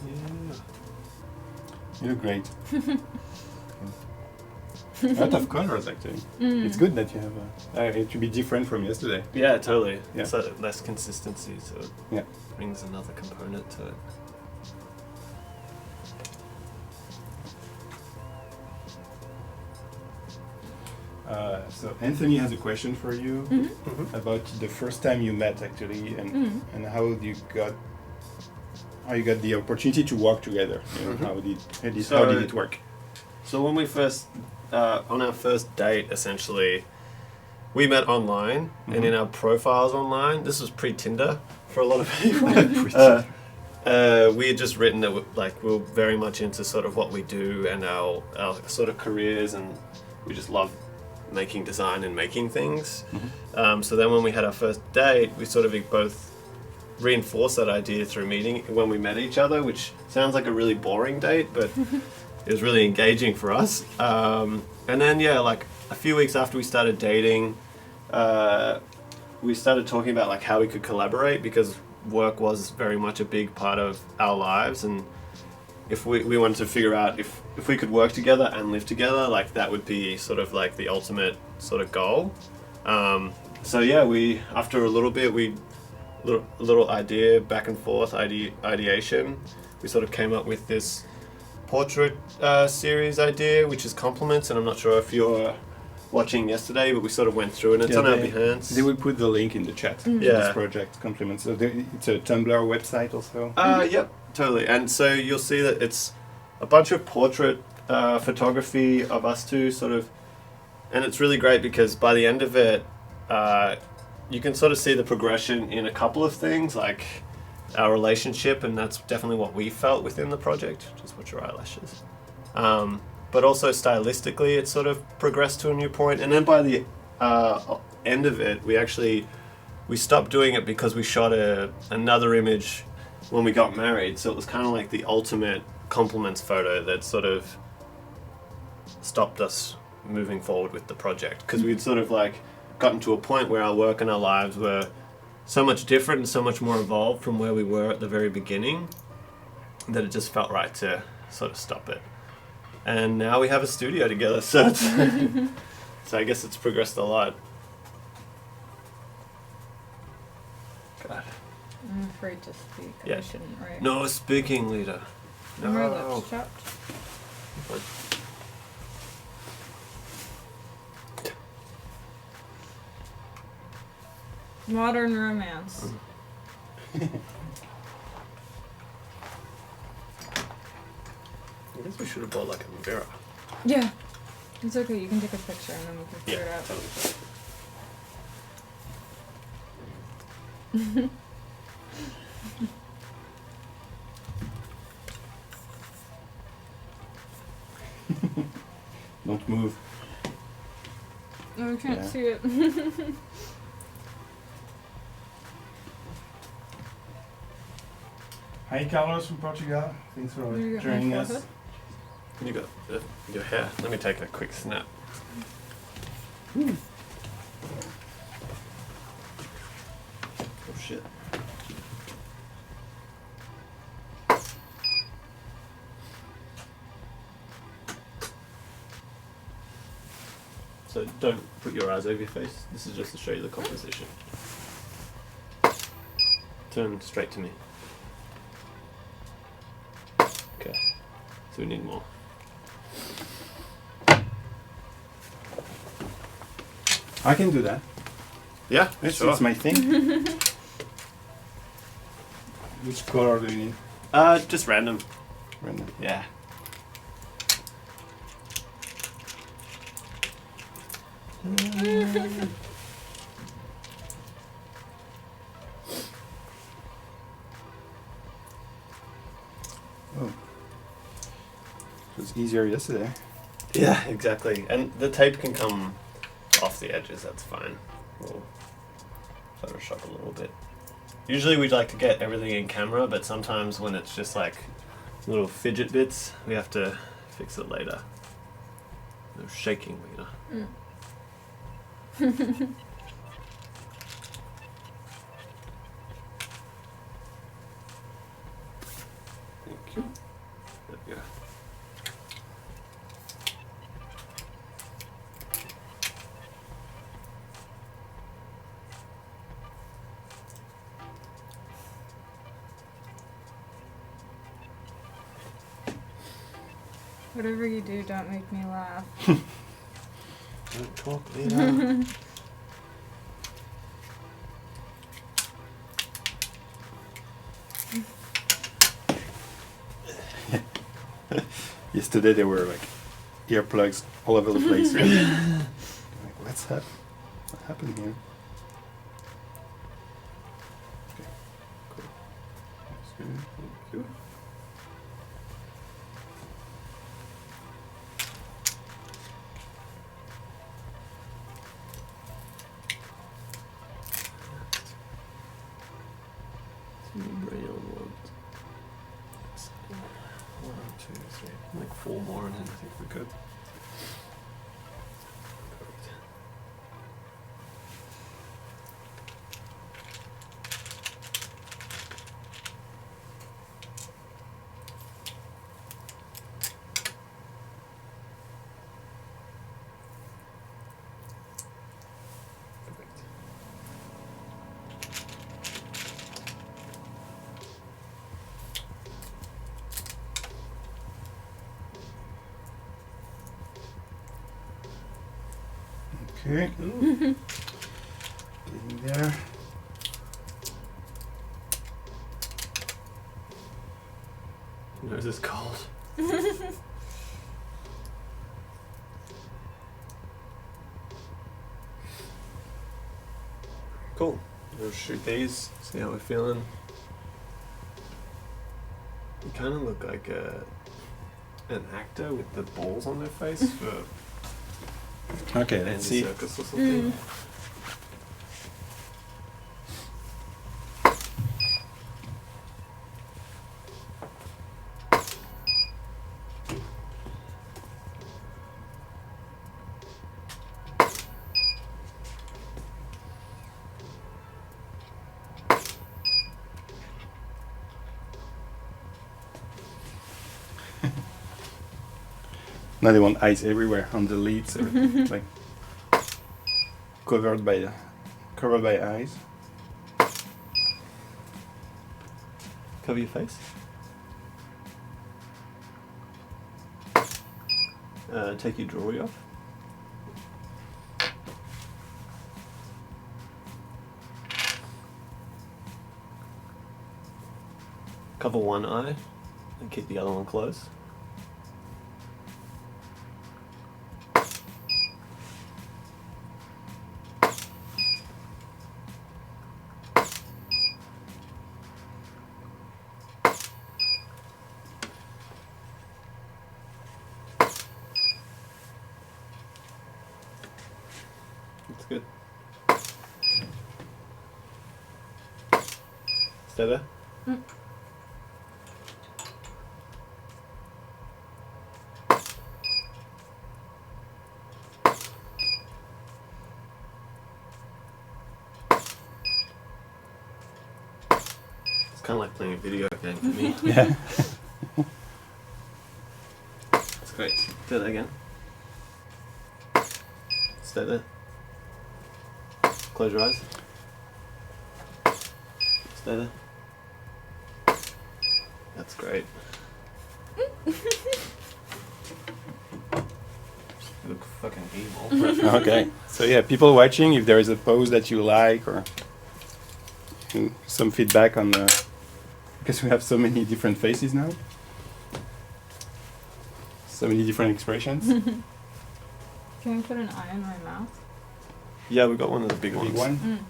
Yeah. You look great. A lot of colors, actually. It's good that you have it to be different from yesterday. Yeah, totally. Yeah. So less consistency, so it Yeah. brings another component to it. So Anthony has a question for you about the first time you met, actually, and how you got the opportunity to work together. How did it work? So when we first, on our first date, essentially, we met online, and in our profiles online, this was pre-Tinder for a lot of people. We had just written that we were very much into sort of what we do and our sort of careers, and we just love making design and making things. So then when we had our first date, we sort of both reinforced that idea through meeting when we met each other, which sounds like a really boring date, but it was really engaging for us. And then, a few weeks after we started dating, we started talking about how we could collaborate, because work was very much a big part of our lives, and if we wanted to figure out if we could work together and live together, like that would be sort of like the ultimate sort of goal. So yeah, we after a little bit, little idea back and forth ideation, we sort of came up with this portrait series idea, which is compliments, and I'm not sure if you're watching yesterday, but we sort of went through and it's on our Behance. They will put the link in the chat to this project, compliments. So it's a Tumblr website also. Yep, totally. And so you'll see that it's a bunch of portrait photography of us two sort of, and it's really great because by the end of it, you can sort of see the progression in a couple of things, like our relationship, and that's definitely what we felt within the project. Just watch your eyelashes. But also stylistically, it sort of progressed to a new point. And then by the end of it, we stopped doing it because we shot another image when we got married. So it was kind of like the ultimate compliments photo that sort of stopped us moving forward with the project, because we'd sort of like gotten to a point where our work and our lives were so much different and so much more evolved from where we were at the very beginning that it just felt right to sort of stop it. And now we have a studio together, so it's so I guess it's progressed a lot. God. I'm afraid to speak. Yeah. I shouldn't, right? No speaking, Leta. Are my No. lips chapped? Modern romance. I guess we should have bought like a mirror. Yeah. It's okay, you can take a picture and then we can figure it out. Totally. Don't move. Oh, I can't Yeah. see it. Hi, Carlos from Portugal. Thanks for You got my joining us. forehead? You got your hair. Let me take a quick snap. Oh shit. So don't put your eyes over your face. This is just to show you the composition. Turn straight to me. Okay. So we need more. I can do that. Yeah, It's my thing. Which color do you need? Just random. Random. Yeah. Oh. It was easier yesterday. Yeah, exactly. And the tape can come off the edges, that's fine. We'll Photoshop a little bit. Usually we'd like to get everything in camera, but sometimes when it's just like little fidget bits, we have to fix it later. No shaking, Leta. Thank you. There we go. Whatever you do, don't make me laugh. Don't talk, Leta. Yesterday there were like earplugs all over the place. Like, what happened here? Okay, cool. That's good. Thank you. One, two, three, like 4 more, and then I think we're good. Perfect. Okay. Getting there. Nose is cold. Cool. We'll shoot these, see how we're feeling. You kind of look like an actor with the balls on their face for Okay, Andy let's see. Circus or something. Now they want eyes everywhere on the lids, or like covered by eyes. Cover your face. Take your jewelry off. Cover one eye and keep the other one closed. That's good. Stay there. It's kind of like playing a video game for me. Yeah. That's great. Do that again. Stay there. Close your eyes. Stay there. That's great. You look fucking evil. Okay. So yeah, people watching, if there is a pose that you like or some feedback on the, because we have so many different faces now, so many different expressions. Can we put an eye in my mouth? Yeah, we got one of the big ones. Big one.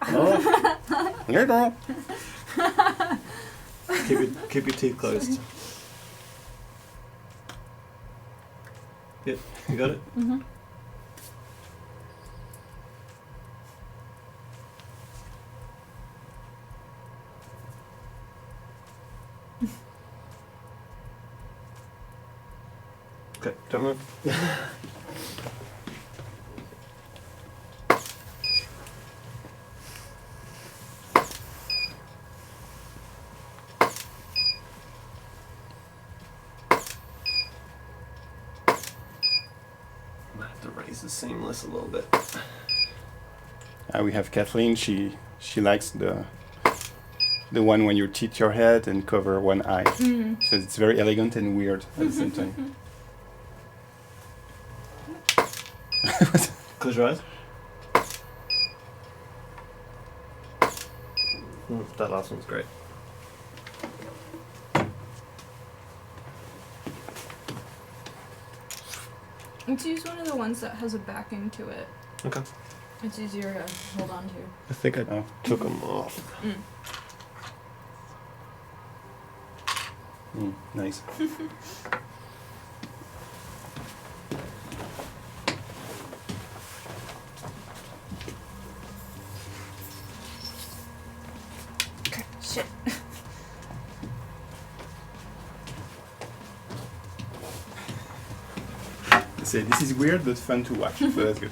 Oh. Little. Keep your teeth closed. Yep, you got it? Mm-hmm. Okay, don't move. Might have to raise the seamless a little bit. We have Kathleen. She likes the one when you tilt your head and cover one eye. So it's very elegant and weird at the same time. Close your eyes. That last one's great. Let's use one of the ones that has a backing to it. Okay. It's easier to hold on to. I think I took them off. Nice. Shit. Say this is weird but fun to watch. So that's good.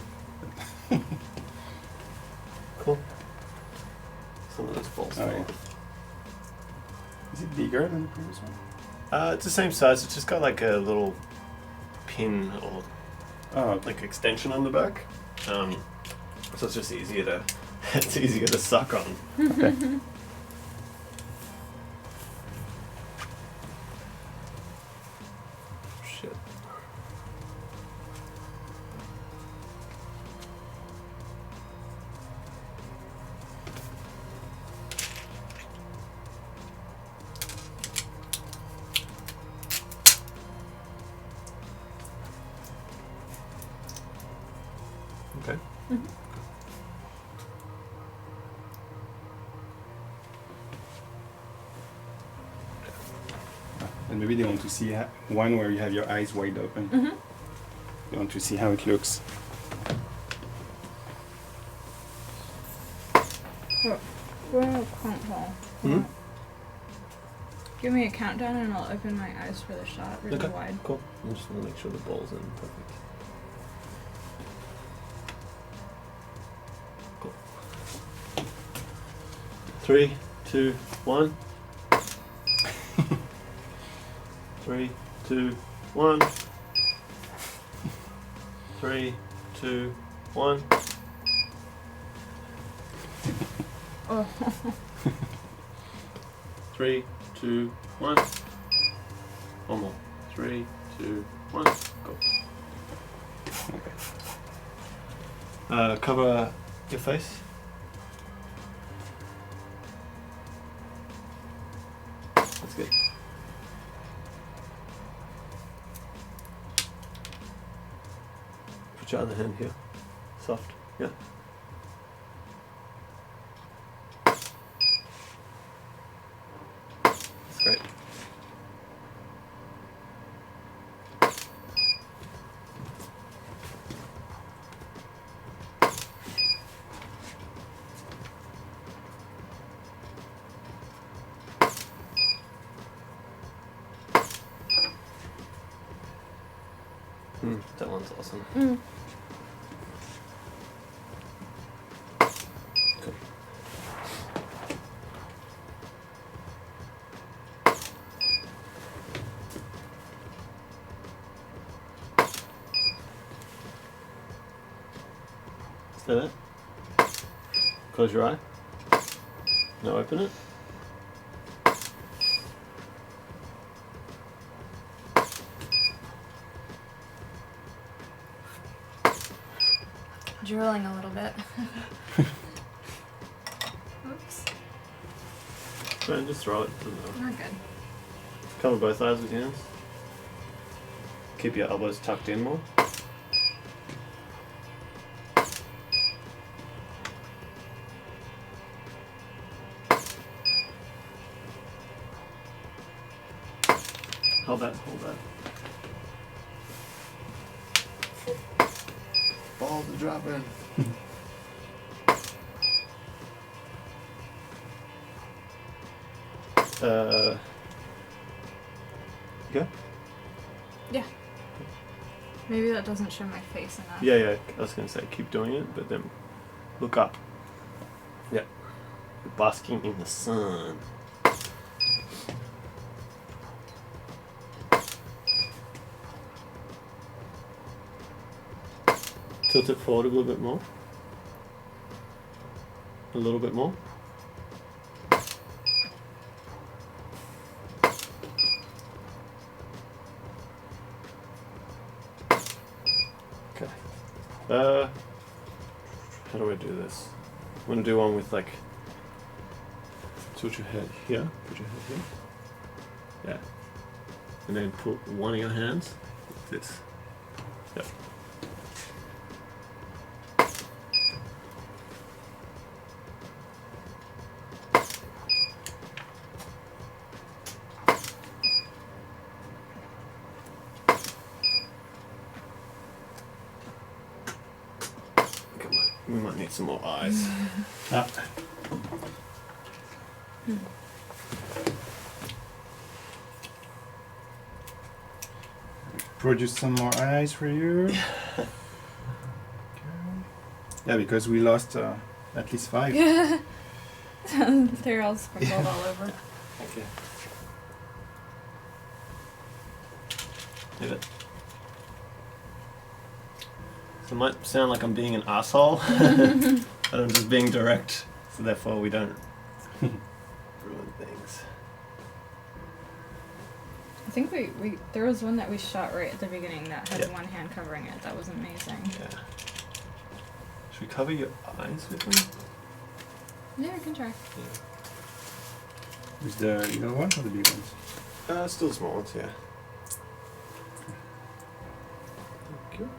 Cool. Some of those false. Oh, yeah. Is it bigger than the previous one? It's the same size. It's just got like a little pin or Oh, like extension on the back. So it's just easier to it's easier to suck on. okay. And maybe they want to see one where you have your eyes wide open. They want to see how it looks. Give me a countdown and I'll open my eyes for the shot really Okay, wide. cool. I just want to make sure the ball's in perfect. Cool. 3, 2, 1. 3, 2, 1. 3, 2, 1. Oh. 3, 2, 1. One more. 3, 2, 1. Go. Okay. Cover your face. That's good. Put your other hand here. Soft. Yeah. That's great. That one's awesome. Cool. Is that it? Close your eye. Now open it. Drooling a little bit. Oops. Right, just throw it. We're good. Cover both eyes with your hands. Keep your elbows tucked in more. Hold that, hold that. Balls are dropping. Yeah? Yeah. Maybe that doesn't show my face enough. Yeah, I was going to say keep doing it, but then look up. Yeah. You're basking in the sun. Tilt it forward a little bit more. A little bit more. Okay. How do I do this? I'm gonna do one with like. Tilt your head here. Put your head here. Yeah. And then put one of your hands like this. Yep. We might need some more eyes. Produce some more eyes for you. Yeah, because we lost at least 5. They're all sprinkled all over. Okay. Did it. So it might sound like I'm being an asshole, but I'm just being direct, so therefore we don't ruin things. I think we there was one that we shot right at the beginning that had Yeah. one hand covering it. That was amazing. Yeah. Should we cover your eyes with them? Yeah, I can try. With the little ones or the big ones? Still the small ones, yeah. Thank you.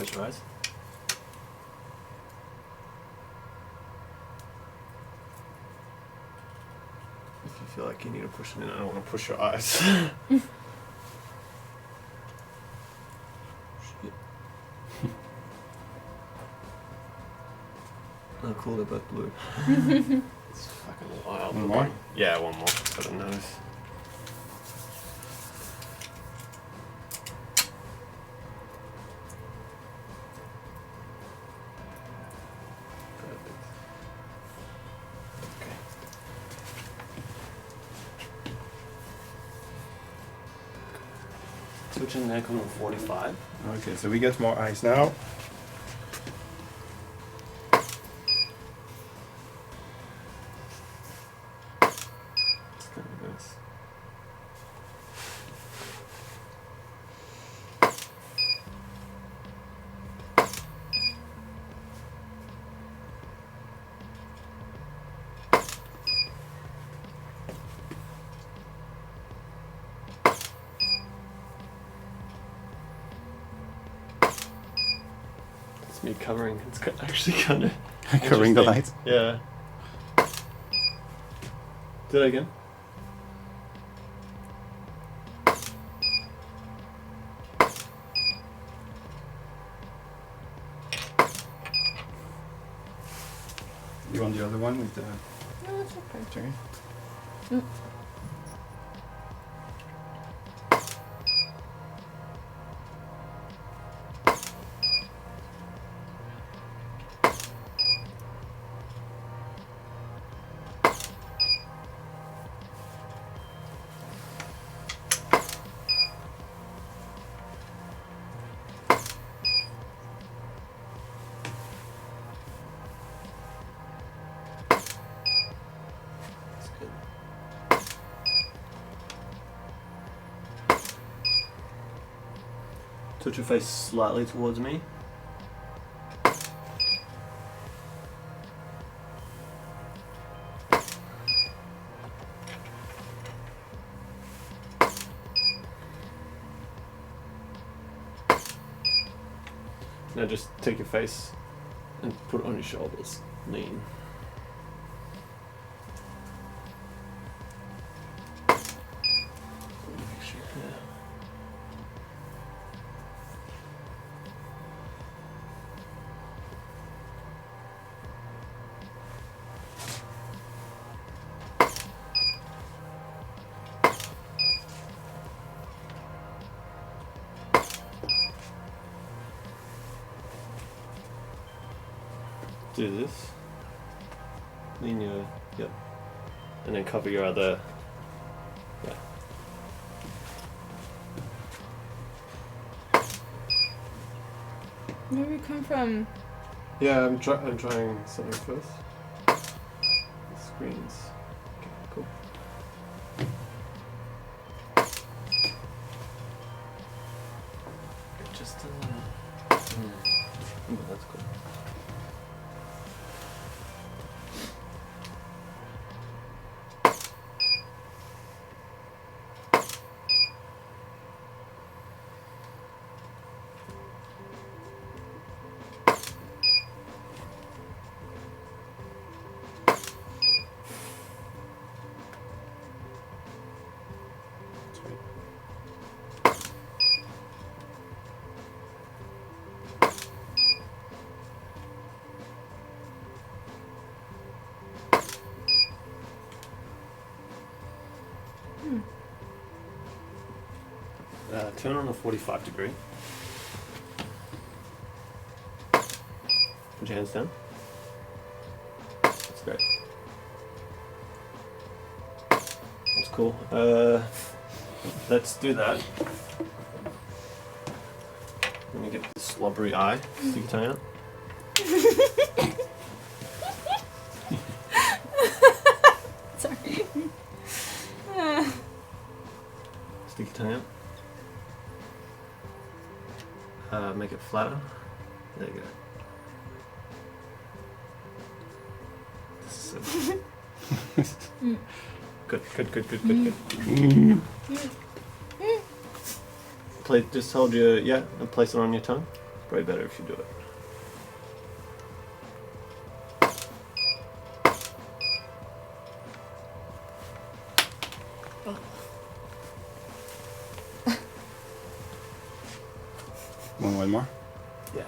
Close your eyes. If you feel like you need to push it in, I don't want to push your eyes. Shit. Oh, cool, they're both blue. It's fucking wild. One more? Yeah, one more for the nose. Perfect. Okay. Switching neck on 45. Okay, so we get more eyes now. It's kind of nice. It's me covering. It's actually kind of Covering the interesting. lights. Yeah. Do that again. You want the other one with the No, it's okay. cherry? That's good. Touch your face slightly towards me. Now just take your face and put it on your shoulders. Lean. Make sure, yeah. Do this. Lean your, yep. And then cover your other, yeah. Where do we come from? Yeah, I'm trying something first. The screens. Okay, cool. Just oh, that's cool. Turn on a 45 degree. Put your hands down. That's great. That's cool. Let's do that. Let me get the slobbery eye. Stick your tongue out. Sorry. Stick your tongue out. Make it flatter. There you go. This is it. Good. Just hold your, and place it on your tongue. Probably better if you do it. Want one more? Yeah.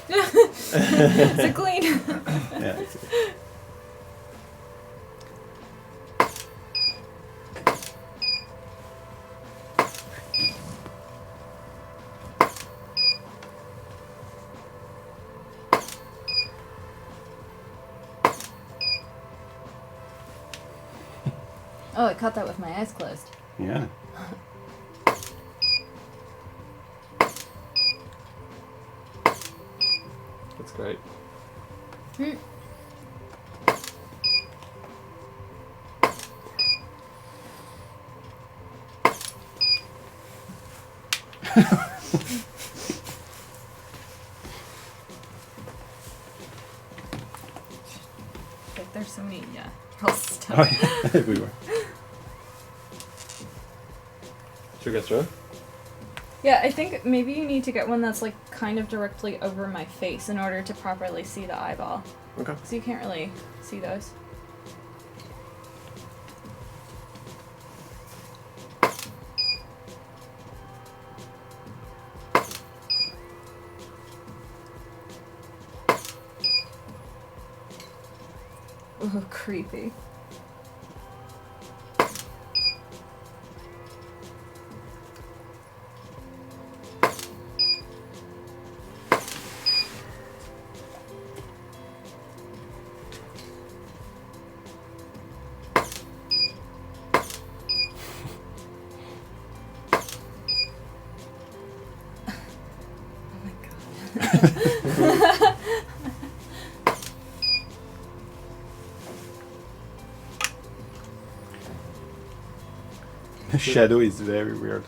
Is it clean? Yeah. Oh, I caught that with my eyes closed. Yeah. That's great. Like, there's so many else stuff. Oh, yeah. Everywhere. Should we go through? Yeah, I think maybe you need to get one that's like kind of directly over my face in order to properly see the eyeball. Okay. So you can't really see those. Ooh, creepy. The shadow is very weird.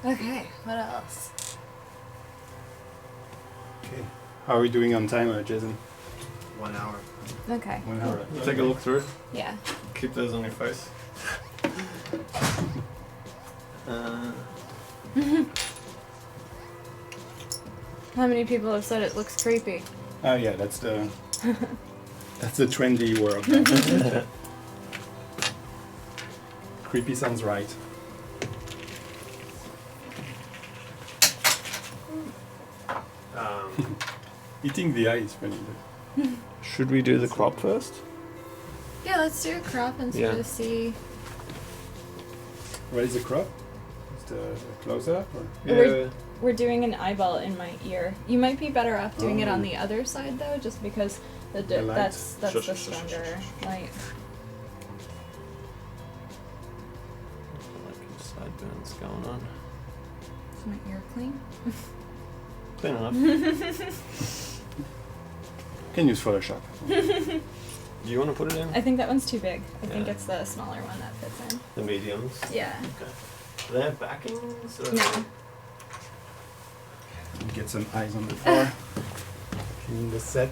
Okay, what else? Okay. How are we doing on time, Jason? 1 hour. Okay. 1 hour. Take a look through. Yeah. Keep those on your face. How many people have said it looks creepy? Oh yeah, that's the that's the trendy word. Creepy sounds right. Eating the eye is funny. Should we do the crop first? Yeah, let's do a crop and sort Yeah. of see. What is the crop? Is the close up or? We're doing an eyeball in my ear. You might be better off doing it on Oh. the other side though, just because the The light? that's Shush, the shush, shush, stronger shush, shush. light. Like sideburns going on. Is my ear clean? Clean enough. Can use Photoshop. Do you want to put it in? I think that one's too big. I think Yeah. it's the smaller one that fits in. The mediums. Yeah. Okay. Do they have backings? Or No. Get some eyes on the floor. Clean the set.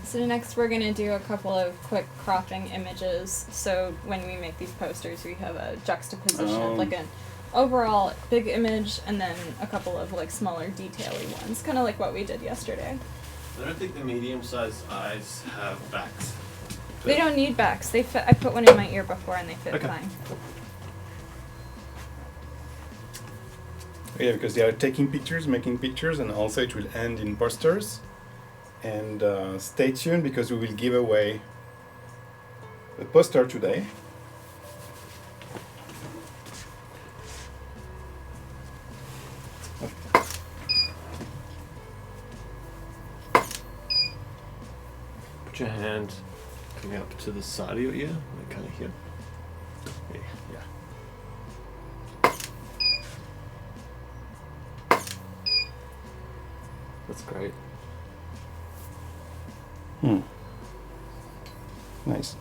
So next we're gonna do a couple of quick cropping images. So when we make these posters, we have a juxtaposition of like an overall big image and then a couple of like smaller detail-y ones, kind of like what we did yesterday. I don't think the medium-sized eyes have backs. They don't need backs. They fit. I put one in my ear before and they fit Okay. fine. Yeah, because they are taking pictures, making pictures, and also it will end in posters. And stay tuned because we will give away a poster today. Put your hand coming up to the side of your ear, like kind of here. Yeah. That's great. Nice.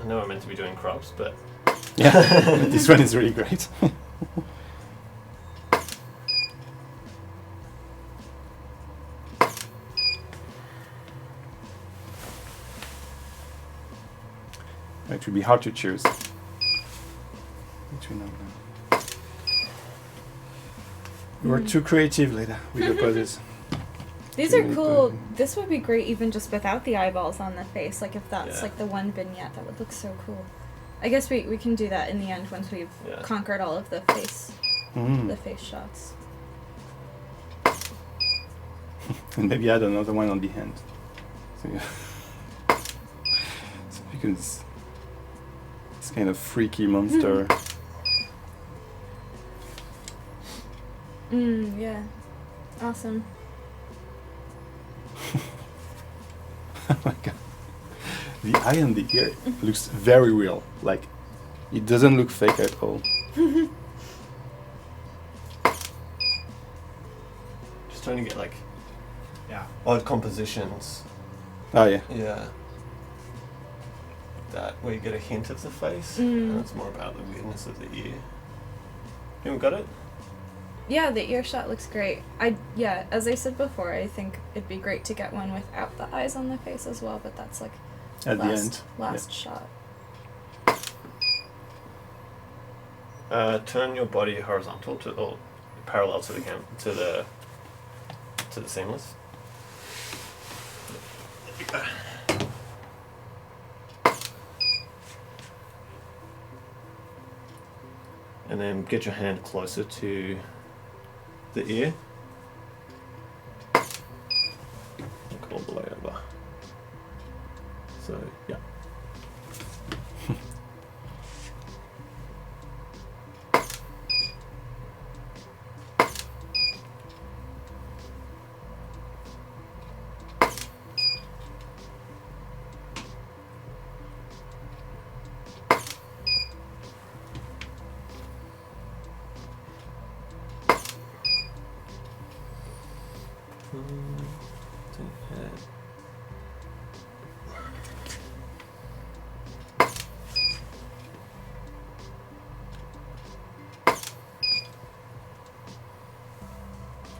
know we're meant to be doing crops, but Yeah, but this one is really great. It would be hard to choose. Between them. You were too creative, Leta, with your poses. These are cool. This would be great even just without the eyeballs on the face. Like if that's like the one vignette, that would look so cool. I guess we can do that in the end once we've conquered all of the face shots. And maybe add another one on the hand. So, yeah. So because it's kind of freaky monster. Yeah. Awesome. Oh my god. The eye and the ear looks very real. Like, it doesn't look fake at all. just trying to get like odd compositions. Oh yeah. Yeah. That where you get a hint of the face, and it's more about the weirdness of the ear. You got it? Yeah, the ear shot looks great. As I said before, I think it'd be great to get one without the eyes on the face as well, but that's like At the end. Last shot. Turn your body horizontal or parallel to the to the seamless. There you go. And then get your hand closer to the ear. Look all the way over. So, yeah.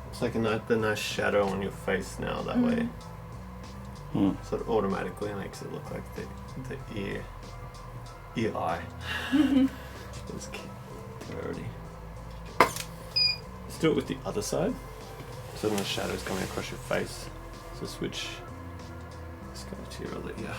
It's like the nice shadow on your face now that way. Sort of automatically makes it look like the ear eye. It's already. Let's do it with the other side. So then the shadow's coming across your face. So switch this color to your other ear.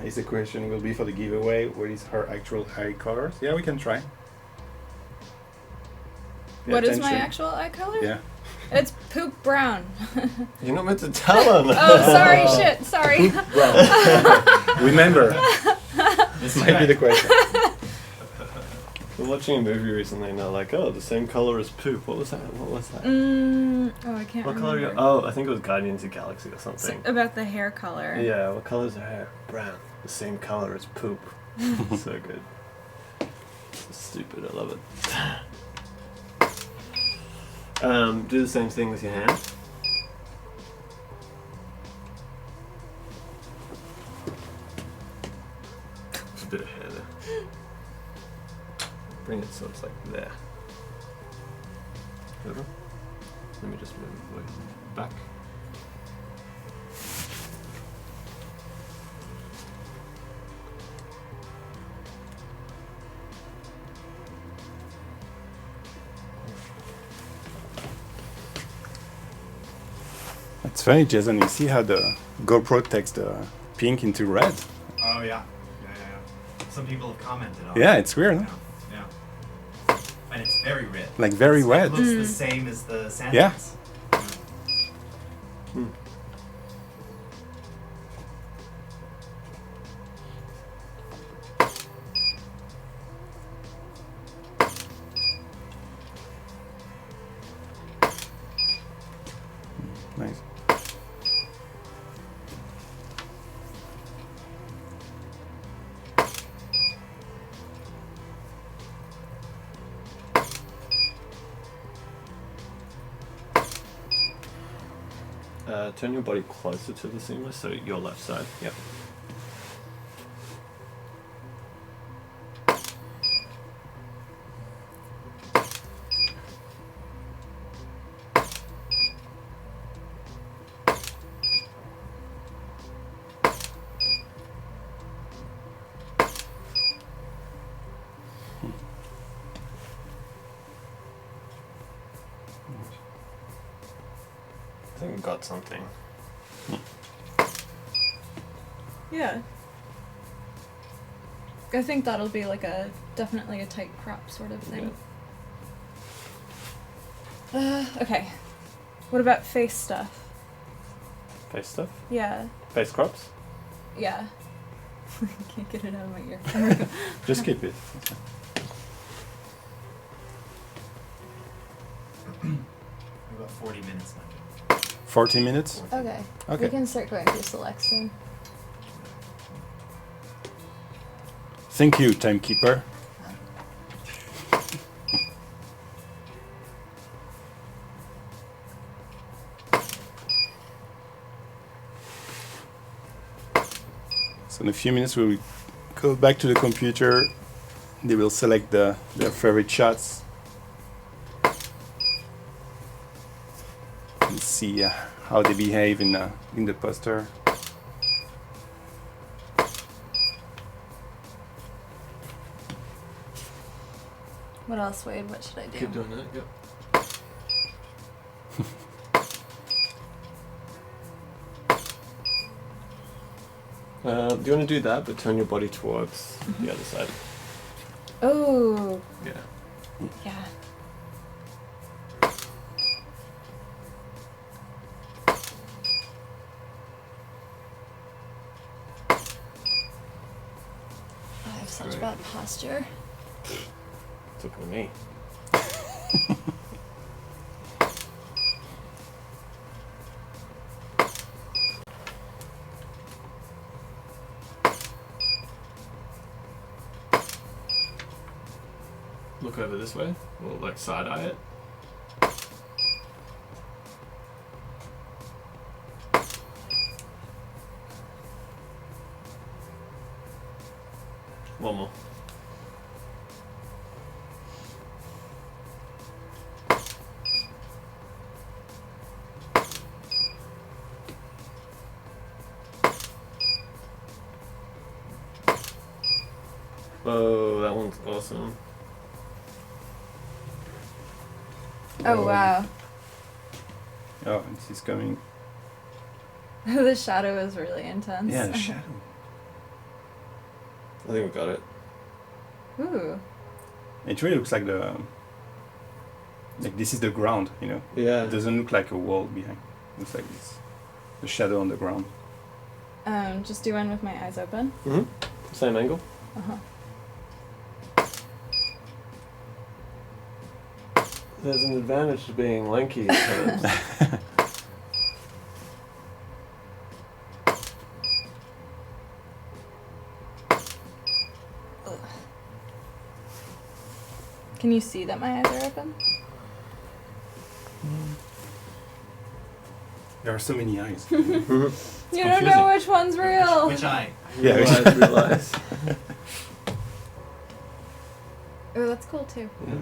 Is the question will be for the giveaway, what is her actual eye color? Yeah, we can try. What is my actual eye color? Yeah. It's poop brown. You're not meant to tell them. Oh, sorry, shit, sorry. Remember, this might be the question. We're watching a movie recently and they're like, oh, the same color as poop. What was that? Oh, I can't What remember. color? Oh, I think it was Guardians of the Galaxy or something. About the hair color. Yeah, what color is her hair? Brown. The same color as poop. So good. So stupid, I love it. Do the same thing with your hand. There's a bit of hair there. Bring it so it's like there. Over. Let me just move it back. It's funny, Jason, you see how the GoPro takes the pink into red? Oh yeah. Some people have commented on Yeah, it. it's weird, huh? Yeah. And it's very red. Like very red. It looks the same as the sandals. Yeah. Nice. Turn your body closer to the seamless, so your left side. Yep. I think we got something. Yeah. I think that'll be like definitely a tight crop sort of thing. Okay. What about face stuff? Face stuff? Yeah. Face crops? Yeah. I can't get it out of my ear. There we go. Just keep it. We've got 40 minutes left. 40 minutes? Okay. Okay. We can start going through select soon. Thank you, timekeeper. So in a few minutes we will go back to the computer. They will select their favorite shots and see how they behave in the poster. What else, Wade? What should I do? Keep doing that, yep. Do you want to do that, but turn your body towards the other side? Oh, Yeah. yeah. I have such Great. bad posture. Took with me. Look over this way. We'll like side eye it. One more. Oh, that one's awesome. Oh, wow. Oh, this is coming. The shadow is really intense. Yeah, the shadow. I think we got it. Ooh. It really looks like like this is the ground, you know. Yeah. It doesn't look like a wall behind. It looks like this, the shadow on the ground. Just do one with my eyes open. Mm-hmm. Same angle. Uh-huh. There's an advantage to being lanky. Because Can you see that my eyes are open? There are so many eyes. You don't confusing. know which one's real. Which eye? Yeah, realize. Oh, that's cool too. Yeah.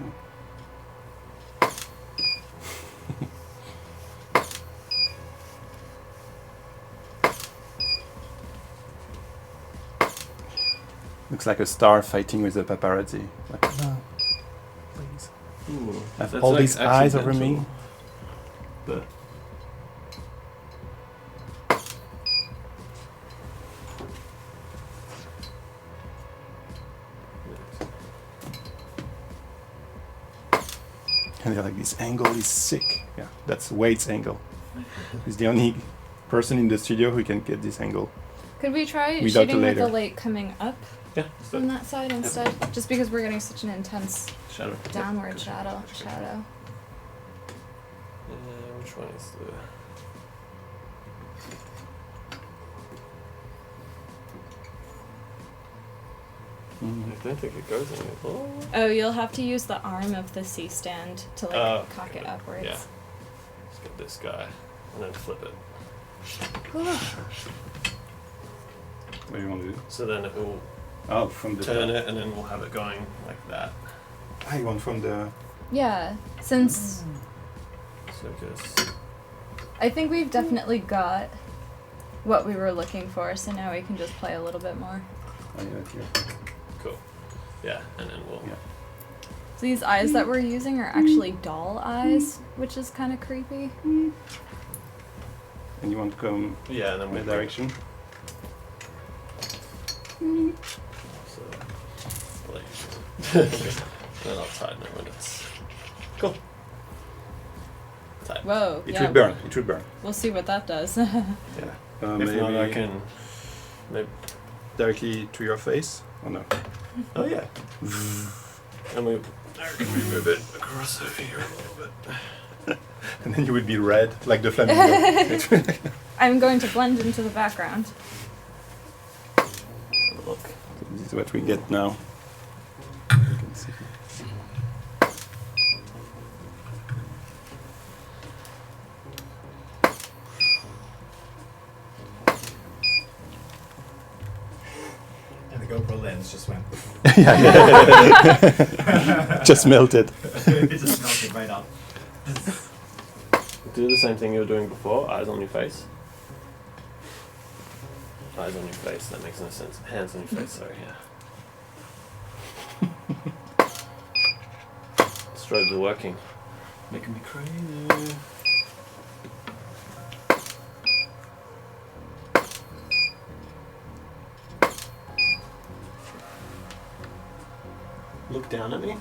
Looks like a star fighting with a paparazzi. Like, no, please. Ooh, I have that's all like these eyes over me. accidental. But And they're like, this angle is sick. Yeah, that's Wade's angle. He's the only person in the studio who can get this angle. Could we try Without the shooting with the later. light coming up yeah, from that side instead? Just because we're getting such an intense shadow. downward Good shadow. good Shadow. Which one is the? Mm. I don't think it goes in it. Oh. Oh, you'll have to use the arm of the C-stand to like Oh, cock it okay. upwards. Yeah. Let's get this guy and then flip it. What do you want to do? So then it will Oh, from the turn it, and then we'll have it going like that. I want from the. Yeah, since So just I think we've definitely got what we were looking for, so now we can just play a little bit more. Oh, yeah, here. cool. Yeah, and then we'll. Yeah. So these eyes that we're using are actually doll eyes, which is kind of creepy. And you want to come Yeah, and then in we'll that direction? So, like, then I'll tighten it when it's cool. Tight. Whoa, It yeah. will burn. It will burn. We'll see what that does. Yeah. If Maybe not, I can. Maybe. directly to your face. Oh no. Oh yeah. And we can move it across over here a little bit. And then you would be red, like the flamingo. I'm going to blend into the background. Have a look. This is what we get now. You can see. And the GoPro lens just went. Just melted. It just melted right up. Do the same thing you were doing before. Eyes on your face. Eyes on your face. That makes no sense. Hands on your face. Sorry. Yeah. Strobes are working. Making me crazy. Look down at me.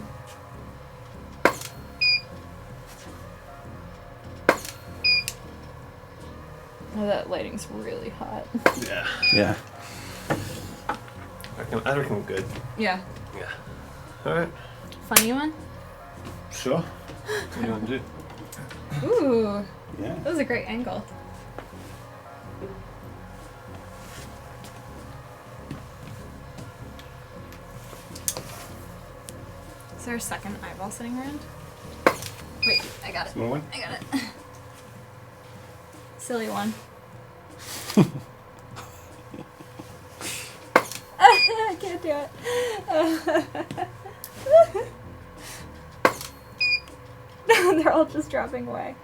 Oh, that lighting's really hot. Yeah. Yeah. I reckon we're good. Yeah. Yeah. Alright. Funny one? Sure. What do you want to do? Ooh, Yeah. that was a great angle. Is there a second eyeball sitting around? Wait, I got it. Small one. I got it. Silly one. I can't do it. They're all just dropping away.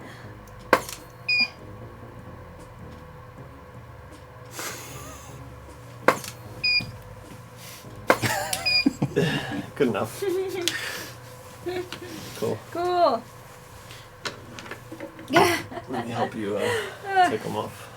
Good enough. Cool. Cool. Let me help you take them off.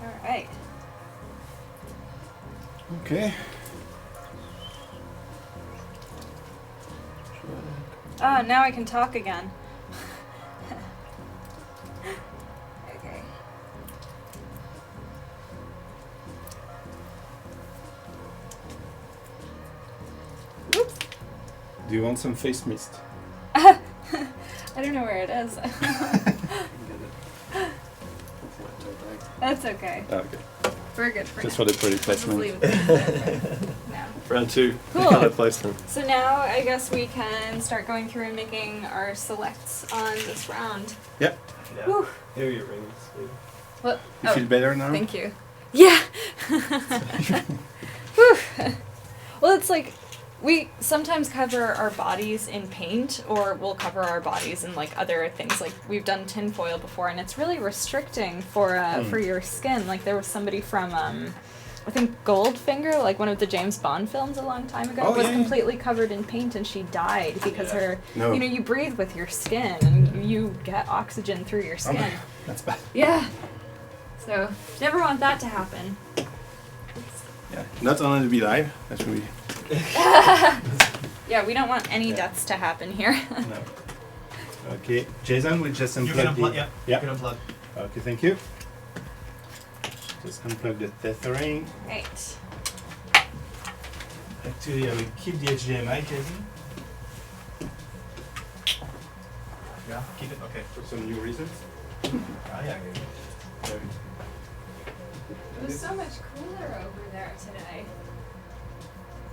All right. Okay. Oh, now I can talk again. Okay. Oops. Do you want some face mist? I don't know where it is. That's okay. Oh, okay. We're good for Just now. for the product We'll just placement. leave it now. Round two. Cool. Color placement. So now I guess we can start going through and making our selects on this round. Yeah. Yeah. Whew. Here are your rings, baby. What? You feel better now? Thank you. Yeah. Whew. Well, it's like we sometimes cover our bodies in paint, or we'll cover our bodies in like other things. Like we've done tinfoil before, and it's really restricting for your skin. Like there was somebody from I think Goldfinger, like one of the James Bond films a long time ago, Oh, was yeah. completely covered in paint, and she died because Yeah. her, No. you know, you breathe with your skin, and you get oxygen through your Oh skin. my, that's bad. Yeah. So never want that to happen. Yeah. Not only to be live, that should be. Yeah, we don't want any deaths to happen here. No. Okay, Jason, we just You unplug can unplug, the. yeah. You can unplug. Okay, thank you. Just unplug the tethering. Right. Actually, I will keep the HDMI, Jason. Yeah, keep it. Okay. For some new reasons. Oh, yeah, good. It was so much cooler over there today.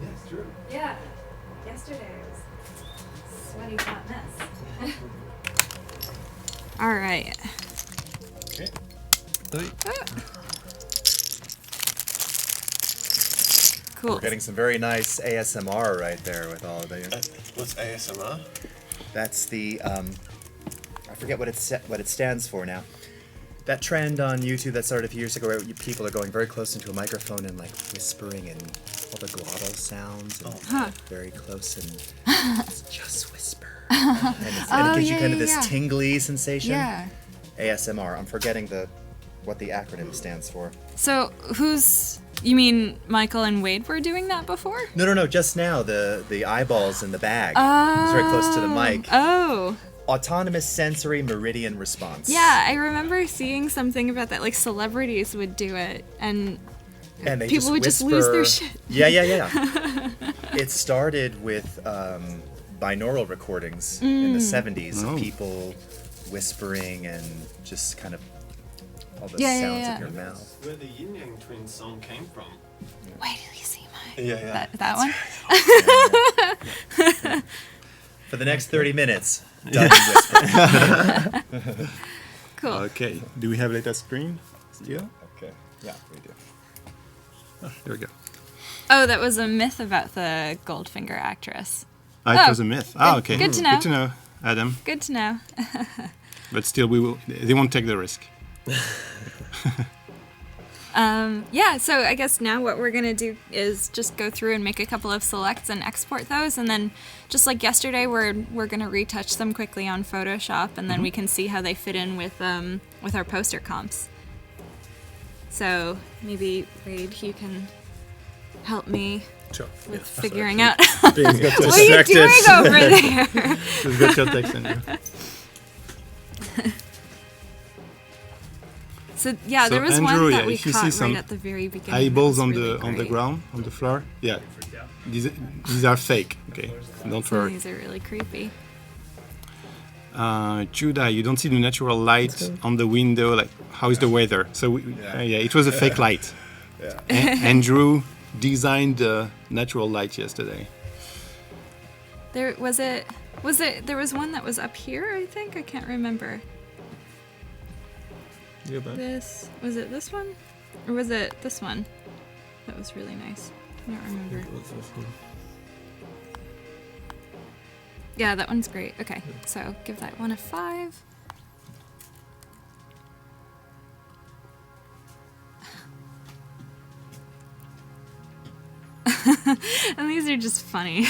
Yeah, it's true. Yeah. Yesterday was sweaty hot mess. All right. Okay. Cool. We're getting some very nice ASMR right there with all of the. What's ASMR? That's the I forget what it stands for now. That trend on YouTube that started a few years ago, where people are going very close into a microphone and like whispering and all the glottal sounds, and very close and it's just whisper, and it gives you kind of this tingly sensation. Yeah. ASMR. I'm forgetting what the acronym stands for. So you mean Michael and Wade were doing that before? No. Just now, the eyeballs in the bag. It's very close to the mic. Oh. Autonomous sensory meridian response. Yeah, I remember seeing something about that. Like celebrities would do it, and they people would just lose their shit. Yeah. It started with binaural recordings in the 70s of people whispering and just kind of all the sounds in your mouth. Where the Yin Yang Twins song came from. Wait till you see mine. Yeah. That one? For the next 30 minutes, Doug whisper. Cool. Okay. Do we have Leta screen still? Okay. Yeah, we do. Oh, there we go. Oh, that was a myth about the Goldfinger actress. It was a myth. Okay. Good to know. Good to know, Adam. Good to know. But still, they won't take the risk. Yeah, so I guess now what we're going to do is just go through and make a couple of selects and export those, and then just like yesterday, we're going to retouch them quickly on Photoshop, and then we can see how they fit in with our poster comps. So maybe, Wade, you can help me with figuring out what are you doing over there? Just got your text in there. So yeah, there was Andrew, one that we if you caught see right some at the very beginning. eyeballs that on was the really on the great. ground, on the floor. Yeah, these are fake. Okay, don't Some of worry. these are really creepy. Judah, you don't see the natural light on the window. Like, how is the weather? So it was a fake light. Andrew designed the natural light yesterday. There was it. There was one that was up here. I think I can't remember. This was it. This one, or was it this one? That was really nice. I don't remember. Yeah, that one's great. Okay, so give that one a 5. And these are just funny.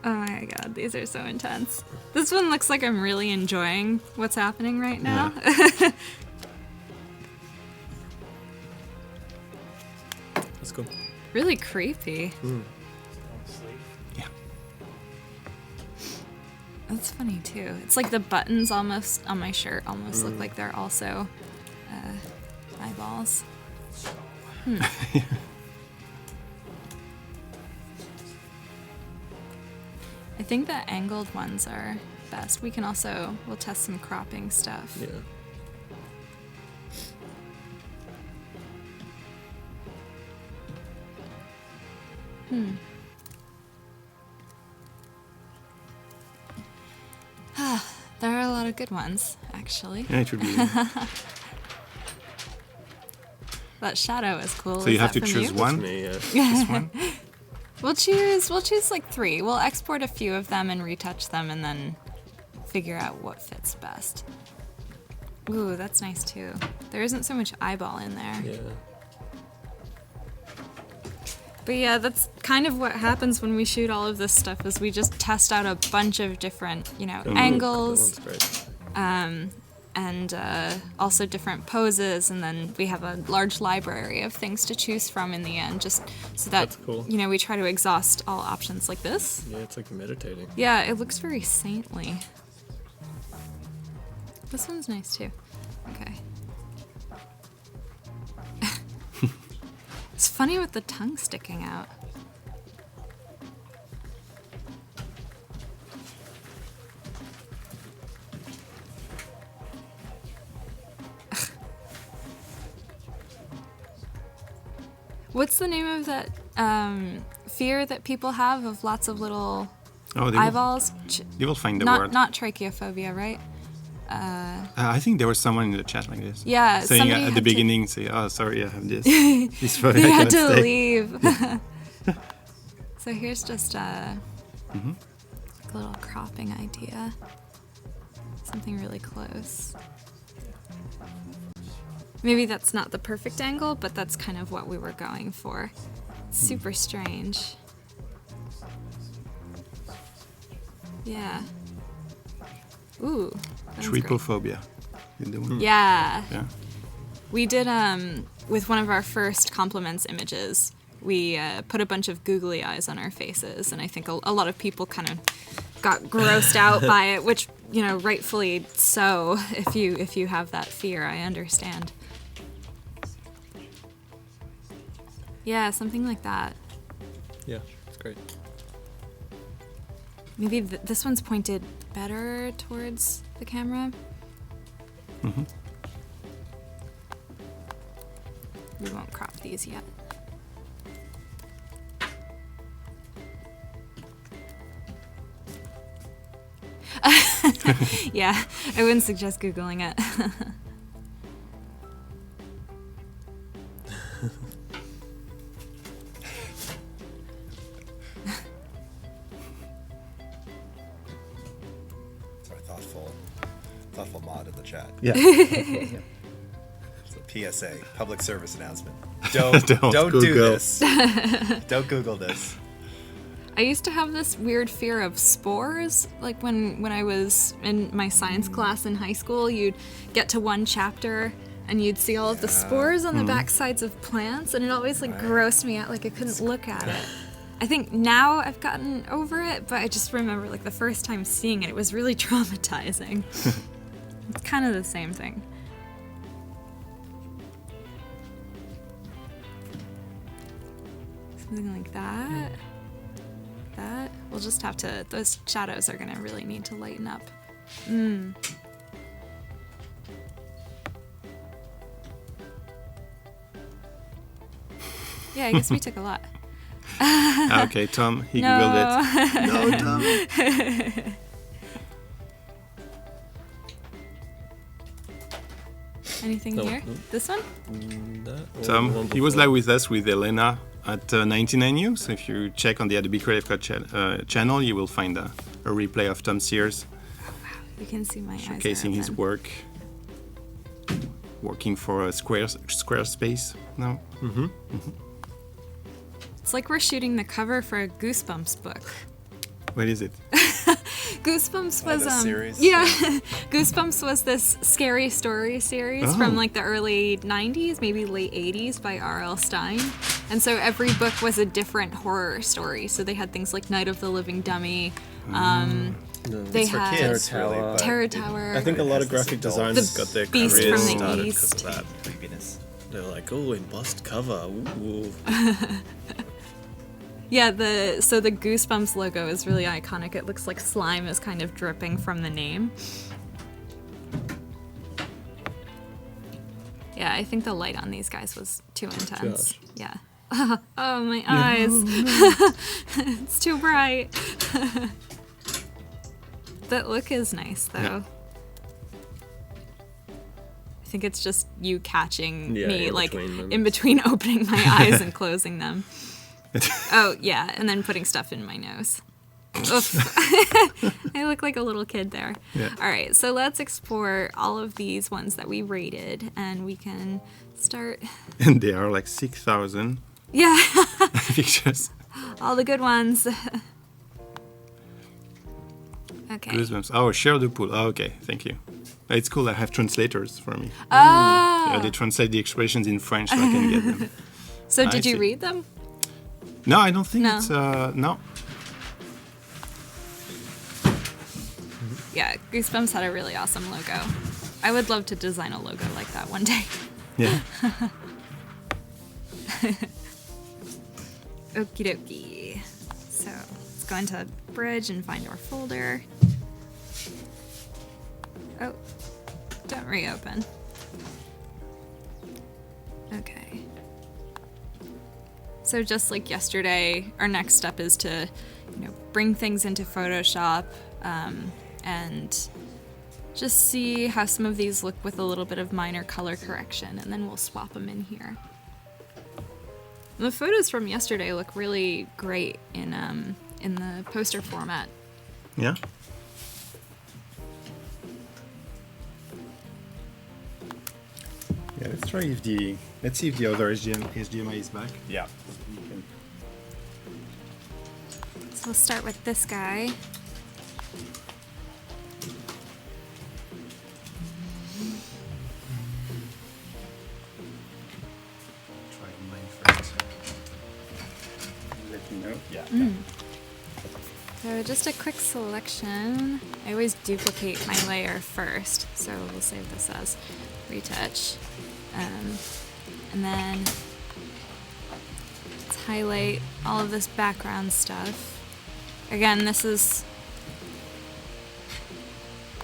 Oh my god, these are so intense. This one looks like I'm really enjoying what's happening right now. That's cool. Really creepy. Yeah. That's funny too. It's like the buttons almost on my shirt almost look like they're also eyeballs. I think the angled ones are best. We'll test some cropping stuff. Yeah. There are a lot of good ones, actually. Yeah, it would be. That shadow is cool. So Is you have that to from choose you? one. Me, This one. We'll choose like 3. We'll export a few of them and retouch them and then figure out what fits best. Ooh, that's nice too. There isn't so much eyeball in there. Yeah. But yeah, that's kind of what happens when we shoot all of this stuff is we just test out a bunch of different, angles. That one's great. And also different poses, and then we have a large library of things to choose from in the end, just so that That's cool. we try to exhaust all options like this. Yeah, it's like meditating. Yeah, it looks very saintly. This one's nice too. Okay. It's funny with the tongue sticking out. What's the name of that fear that people have of lots of little Oh, eyeballs? You will find the Not word. not tracheophobia, right? I think there was someone in the chat like this. Yeah, saying somebody at the had to- beginning, say, "Oh, sorry, I have this. This phobia. They I had cannot to stay." leave. So here's just a little cropping idea. Something really close. Maybe that's not the perfect angle, but that's kind of what we were going for. Super strange. Yeah. Ooh. that was great. Trypophobia. You do one? Yeah. Yeah. We did, with one of our first compliments images, we put a bunch of googly eyes on our faces, and I think a lot of people kind of got grossed out by it, which, you know, rightfully so. If you have that fear, I understand. Yeah, something like that. Yeah, it's great. Maybe this one's pointed better towards the camera. Mm-hmm. We won't crop these yet. Yeah, I wouldn't suggest Googling it. It's our thoughtful mod in the chat. Yeah. It's a PSA, public service announcement. Don't do Google. this. Don't Google this. I used to have this weird fear of spores. Like when I was in my science class in high school, you'd get to one chapter and you'd see all of the spores on the back sides of plants, and it always like grossed me out. Like I couldn't look at it. I think now I've gotten over it, but I just remember like the first time seeing it, it was really traumatizing. It's kind of the same thing. Something like that. That. We'll just have to, those shadows are gonna really need to lighten up. Yeah, I guess we took a lot. Okay, Tom, he googled it. No, Tom. Anything here? This one? Tom, he was live with us with Elena at 99U. So if you check on the Adobe Creative Cloud channel, you will find a replay of Tom Sears You can see my eyes. are showcasing his open. work, working for a Squarespace now. It's like we're shooting the cover for a Goosebumps book. What is it? Goosebumps was this series? yeah, Goosebumps was this scary story series from like the early 90s, maybe late 80s by R.L. Stine. And so every book was a different horror story. So they had things like Night of the Living Dummy. They It's for had kids, really. but Terror it- Tower. I think a lot of It's graphic adult. designers The got their Beast careers from the started East. because of that. creepiness. They're like, oh, embossed cover. Ooh. Yeah, the Goosebumps logo is really iconic. It looks like slime is kind of dripping from the name. Yeah, I think the light on these guys was too intense. harsh. Yeah. Oh, my eyes. It's too bright. That look is nice, though. Yeah. I think it's just you catching Yeah, me, in like, between moments. in between opening my eyes and closing them. Oh, yeah, and then putting stuff in my nose. Oof. I look like a little kid there. Yeah. All right, so let's export all of these ones that we rated, and we can start. And there are like 6,000 Yeah, pictures. all the good ones. Okay. Goosebumps. Oh, share the pool. Oh, okay, thank you. It's cool. I have translators for me. Oh, Yeah, they translate the expressions in French so I can get them. so I did you see. read them? No, I don't think No. it's no. Yeah, Goosebumps had a really awesome logo. I would love to design a logo like that one day. Yeah. Okie dokie. So let's go into Bridge and find our folder. Oh, don't reopen. Okay. So just like yesterday, our next step is to, bring things into Photoshop and just see how some of these look with a little bit of minor color correction, and then we'll swap them in here. The photos from yesterday look really great in the poster format. Yeah. Yeah, let's see if the other HDMI is back. Yeah. So we'll start with this guy. Try mine first. Let me know. Yeah. So just a quick selection. I always duplicate my layer first, so we'll save this as retouch. And then let's highlight all of this background stuff. Again, this is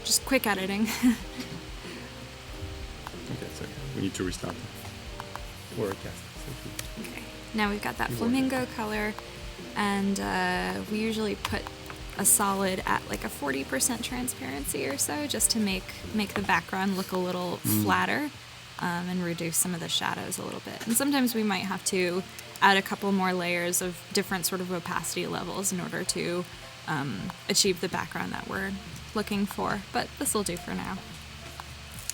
just quick editing. Okay, so we need to restart. Forecast. Okay, now we've got that flamingo color, and we usually put a solid at like a 40% transparency or so, just to make the background look a little flatter and reduce some of the shadows a little bit. And sometimes we might have to add a couple more layers of different sort of opacity levels in order to achieve the background that we're looking for. But this will do for now.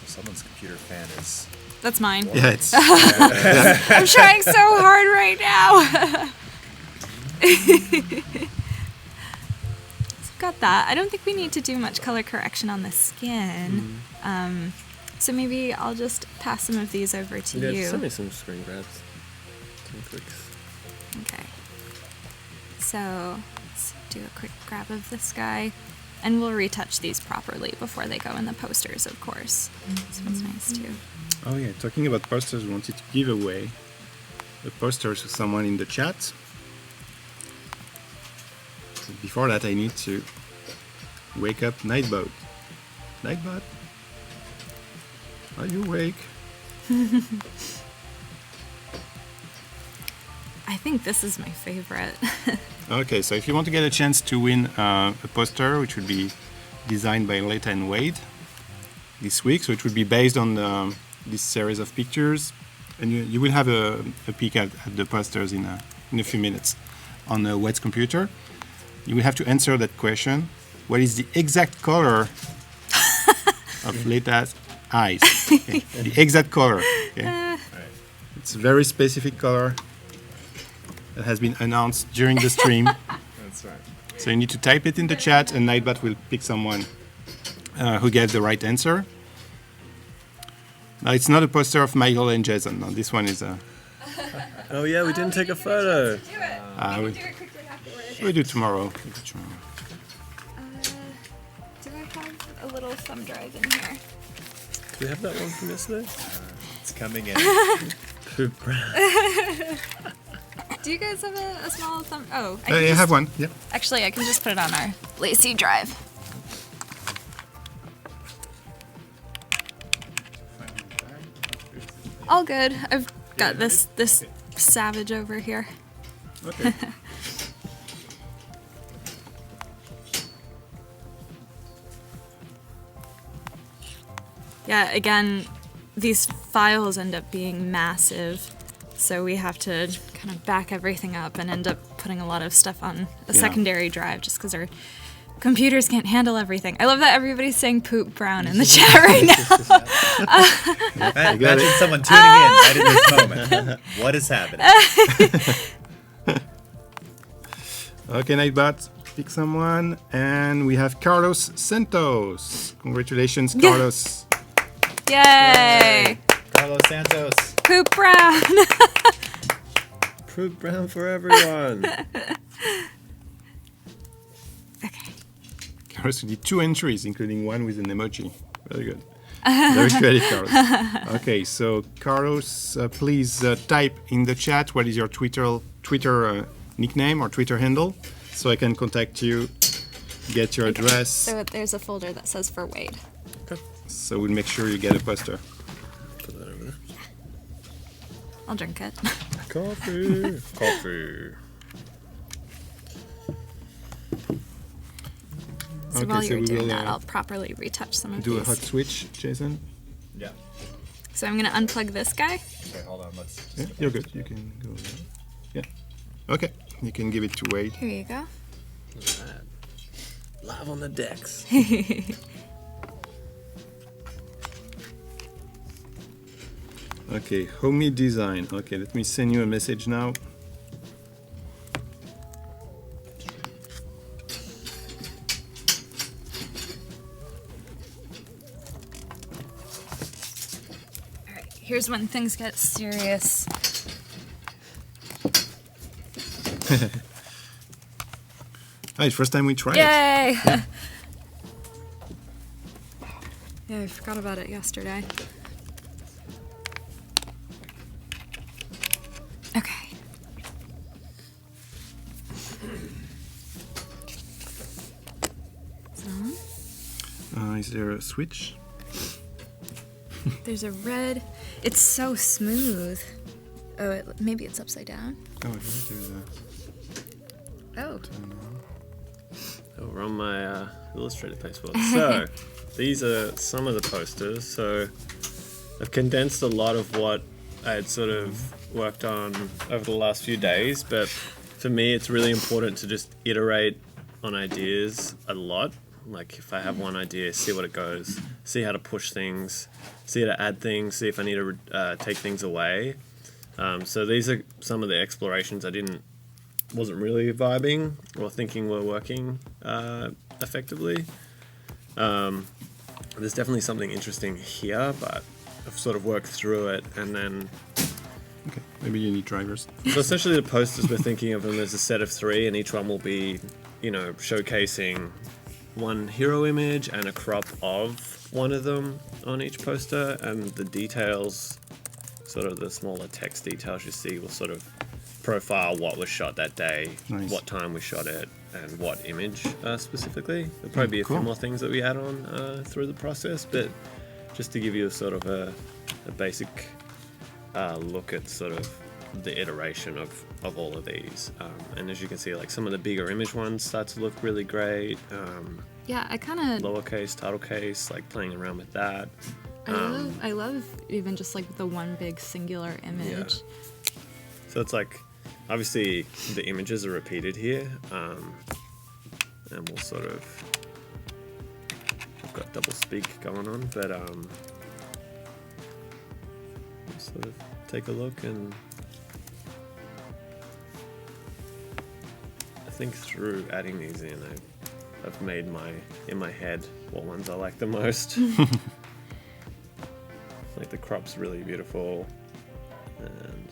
Someone's computer fan is. That's mine. Yeah, it's I'm trying so hard right now. So got that. I don't think we need to do much color correction on the skin. So maybe I'll just pass some of these over to you. Send me some screen grabs. Some clicks. Okay. So let's do a quick grab of this guy. And we'll retouch these properly before they go in the posters, of course. This one's nice too. Oh yeah, talking about posters, we wanted to give away the posters to someone in the chat. So before that, I need to wake up Nightbot. Nightbot, are you awake? I think this is my favorite. Okay, so if you want to get a chance to win a poster, which would be designed by Leta and Wade this week, so it would be based on this series of pictures, and you will have a peek at the posters in a few minutes on Wade's computer. You will have to answer that question: what is the exact color of Leta's eyes? Okay. The exact color. Okay. It's a very specific color that has been announced during the stream. That's right. So you need to type it in the chat, and Nightbot will pick someone who gets the right answer. Now, it's not a poster of Michael and Jason. No, this one is a... Oh yeah, we didn't take a photo. Do it quickly afterwards. We'll do it tomorrow. Do I have a little thumb drive in here? Do we have that one from yesterday? It's coming in. Poop brown. Do you guys have a small thumb? Oh, I have one. Yeah. Actually, I can just put it on our Lacy drive. All good. I've got this savage over here. Okay. Yeah, again, these files end up being massive, so we have to kind of back everything up and end up putting a lot of stuff on a secondary drive just because our computers can't handle everything. I love that everybody's saying poop brown in the chat right now. Imagine someone tuning in right at this moment. What is happening? Okay, Nightbot, pick someone. And we have Carlos Santos. Congratulations, Carlos. Yay! Carlos Santos. Poop brown! Poop brown for everyone. Okay. Carlos, you did 2 entries, including one with an emoji. Very good. Very creative, Carlos. Okay, so Carlos, please type in the chat what is your Twitter nickname or Twitter handle, so I can contact you, get your address. So there's a folder that says for Wade. So we'll make sure you get a poster. Put that over there. I'll drink it. Coffee. Coffee. So Okay, while so you're we doing will, that, I'll properly retouch some of Do a these. hot switch, Jason. Yeah. So I'm gonna unplug this guy. Okay, hold on. Let's. Yeah, you're good. You can go there. Yeah. Okay. You can give it to Wade. Here you go. Look at that. Live on the decks. Okay, homemade design. Okay, let me send you a message now. All right, here's when things get serious. Ah, it's first time we try it. Yay! Yeah, I forgot about it yesterday. Okay. So, Is there a switch? there's a red. It's so smooth. Oh, maybe it's upside down. Oh, there's a Oh. turn on. Oh, we're on my Illustrator passport. So, these are some of the posters. So, I've condensed a lot of what I had sort of worked on over the last few days. But for me, it's really important to just iterate on ideas a lot. Like, if I have one idea, see what it goes, see how to push things, see how to add things, see if I need to take things away. So, these are some of the explorations I wasn't really vibing or thinking were working effectively. There's definitely something interesting here, but I've sort of worked through it, and then Okay, maybe you need drivers. so essentially the posters we're thinking of them as a set of 3, and each one will be, showcasing one hero image and a crop of one of them on each poster, and the details, sort of the smaller text details you see, will sort of profile what was shot that day, Nice. what time we shot it, and what image specifically. There'll probably be a few Cool. more things that we add on through the process, but just to give you a sort of a basic look at sort of the iteration of all of these. And as you can see, like some of the bigger image ones start to look really great. Yeah, I kind of Lowercase, title case, like playing around with that. I love even just like the one big singular image. So it's like, obviously the images are repeated here, and we'll sort of, I've got double speak going on, but we'll sort of take a look, and I think through adding these in, I've made in my head what ones I like the most. Like the crop's really beautiful, and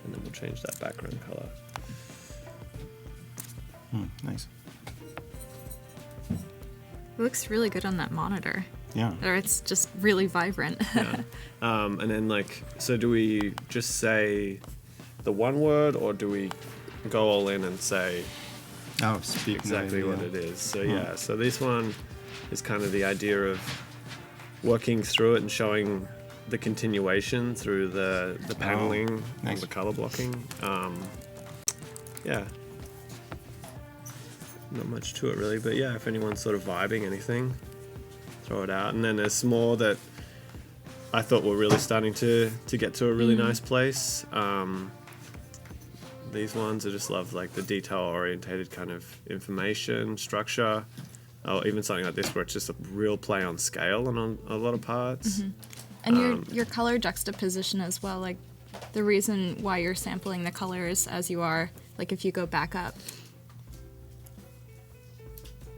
then we'll change that background color. Nice. It looks really good on that monitor. Yeah. Or it's just really vibrant. Yeah. And then so do we just say the one word, or do we go all in and say Oh, speak exactly what it is? So yeah, so this one is kind of the idea of working through it and showing the continuation through the paneling and nice. the color blocking. Yeah. Not much to it really, but yeah, if anyone's sort of vibing anything, throw it out. And then there's some more that I thought were really starting to get to a really nice place. These ones I just love, like the detail orientated kind of information structure. Oh, even something like this where it's just a real play on scale and on a lot of parts. And your color juxtaposition as well, like the reason why you're sampling the colors as you are, like if you go back up.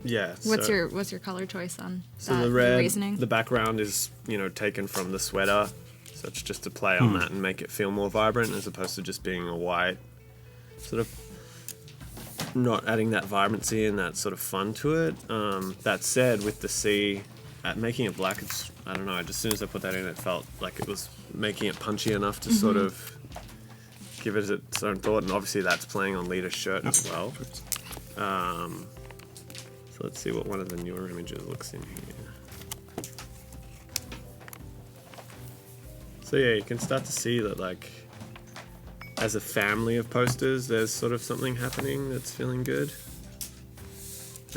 Yeah. What's your color choice on So that, the red, reasoning? the background is, taken from the sweater. So it's just to play on that and make it feel more vibrant, as opposed to just being a white, sort of not adding that vibrancy and that sort of fun to it. That said, with the sea, making it black, I don't know, as soon as I put that in, it felt like it was making it punchy enough to sort of give it its own thought. And obviously that's playing on Leta's shirt as well. So let's see what one of the newer images looks in here. So yeah, you can start to see that, like, as a family of posters, there's sort of something happening that's feeling good.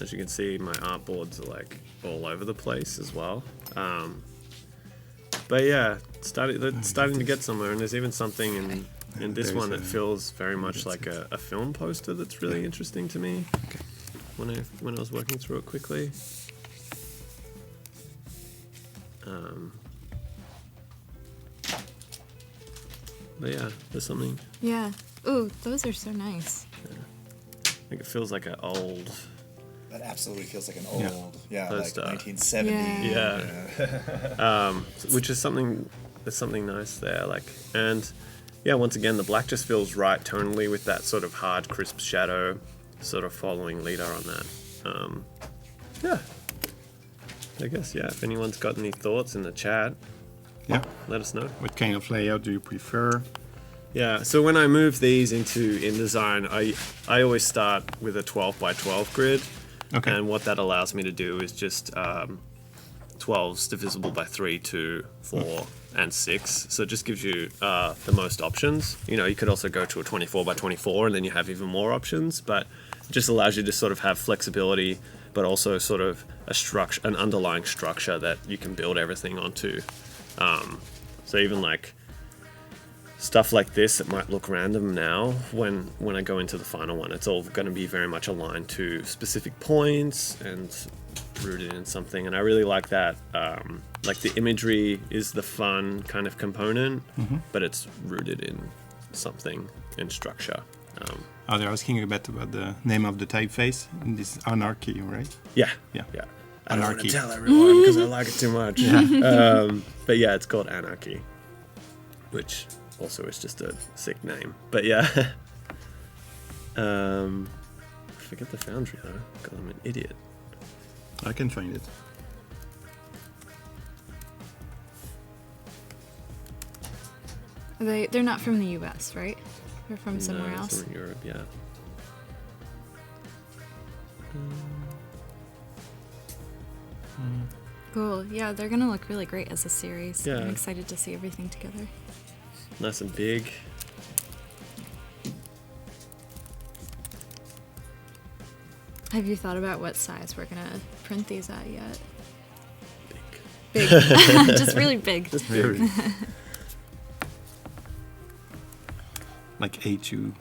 As you can see, my artboards are like all over the place as well. But yeah, they're starting to get somewhere, and there's even something in this one that feels very much like a film poster that's really interesting to me. Okay. When I was working through it quickly. But yeah, there's something. Yeah. Ooh, those are so nice. I think it feels like an old. That absolutely feels like an old, like Poster. 1970. Yeah. Which is something. There's something nice there, like, and yeah, once again, the black just feels right tonally with that sort of hard, crisp shadow, sort of following Leta on that. Yeah. I guess, yeah, if anyone's got any thoughts in the chat, let us know. What kind of layout do you prefer? Yeah, so when I move these into InDesign, I always start with a 12 by 12 grid. Okay. And what that allows me to do is just 12's divisible by 3, 2, 4, and 6. So it just gives you the most options. You know, you could also go to a 24 by 24 and then you have even more options, but it just allows you to sort of have flexibility, but also sort of an underlying structure that you can build everything onto. So even like stuff like this that might look random now, when I go into the final one, it's all going to be very much aligned to specific points and rooted in something. And I really like that. Like the imagery is the fun kind of component, but it's rooted in something, in structure. They're asking about the name of the typeface. This anarchy, right? Yeah. I don't want to tell everyone because I like it too much. But yeah, it's called Anarchy, which also is just a sick name. But yeah. Forget the Foundry though, because I'm an idiot. I can find it. They're not from the US, right? They're from somewhere No, else. it's from Europe, yeah. Cool. Yeah, they're gonna look really great as a series. Yeah. I'm excited to see everything together. Nice and big. Have you thought about what size we're gonna print these at yet? Big. Big. Just really big. Just big. Like A2.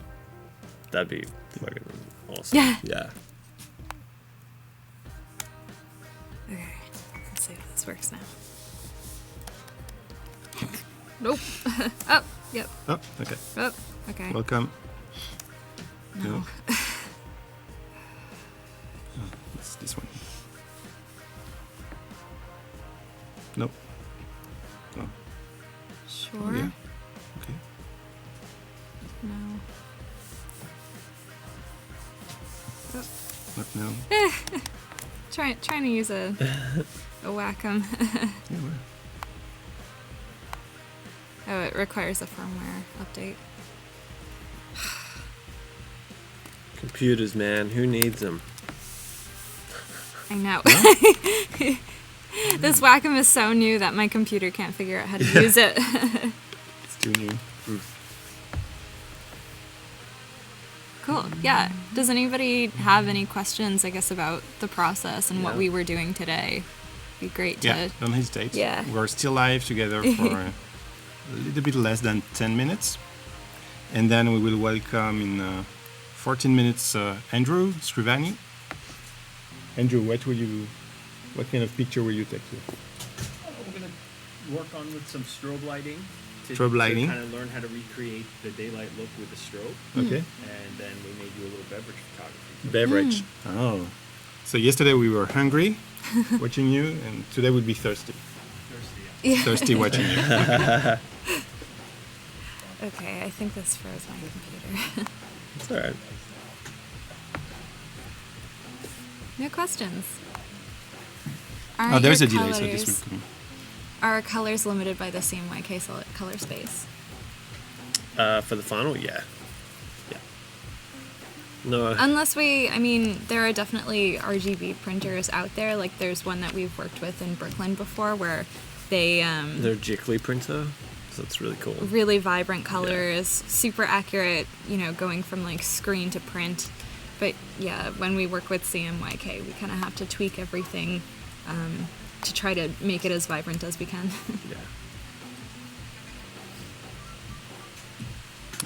That'd be fucking awesome. Yeah. Yeah. Okay. Let's see if this works now. Nope. Oh, yep. Oh, okay. Oh, okay. Welcome. No. It's this one. Nope. Oh, Sure. yeah. Okay. No. Not now. Trying to use a Wacom. Yeah, well. Oh, it requires a firmware update. Computers, man. Who needs them? I know. This Wacom is so new that my computer can't figure out how to use it. It's too new. Cool. Yeah. Does anybody have any questions, I guess, about the process and what Yeah. we were doing today? Be great to. Yeah, don't hesitate. Yeah. We're still live together for a little bit less than 10 minutes. And then we will welcome in 14 minutes Andrew Scrivani. Andrew, what kind of picture will you take here? We're gonna work on with some strobe lighting. Strobe lighting. To kind of learn how to recreate the daylight look with the strobe. Okay. And then we may do a little beverage photography. Beverage. Oh. So yesterday we were hungry watching you, and today we'll be thirsty. Thirsty. Yeah. Thirsty watching you. Okay, I think this froze my computer. It's alright. No questions. Oh, there's a delay, so this will come. Are colors limited by the CMYK color space? For the final, yeah. No. Unless there are definitely RGB printers out there. Like there's one that we've worked with in Brooklyn before where they Their Jickley printer. So it's really cool. really vibrant colors, super accurate, you know, going from like screen to print. But yeah, when we work with CMYK, we kind of have to tweak everything to try to make it as vibrant as we can. Yeah.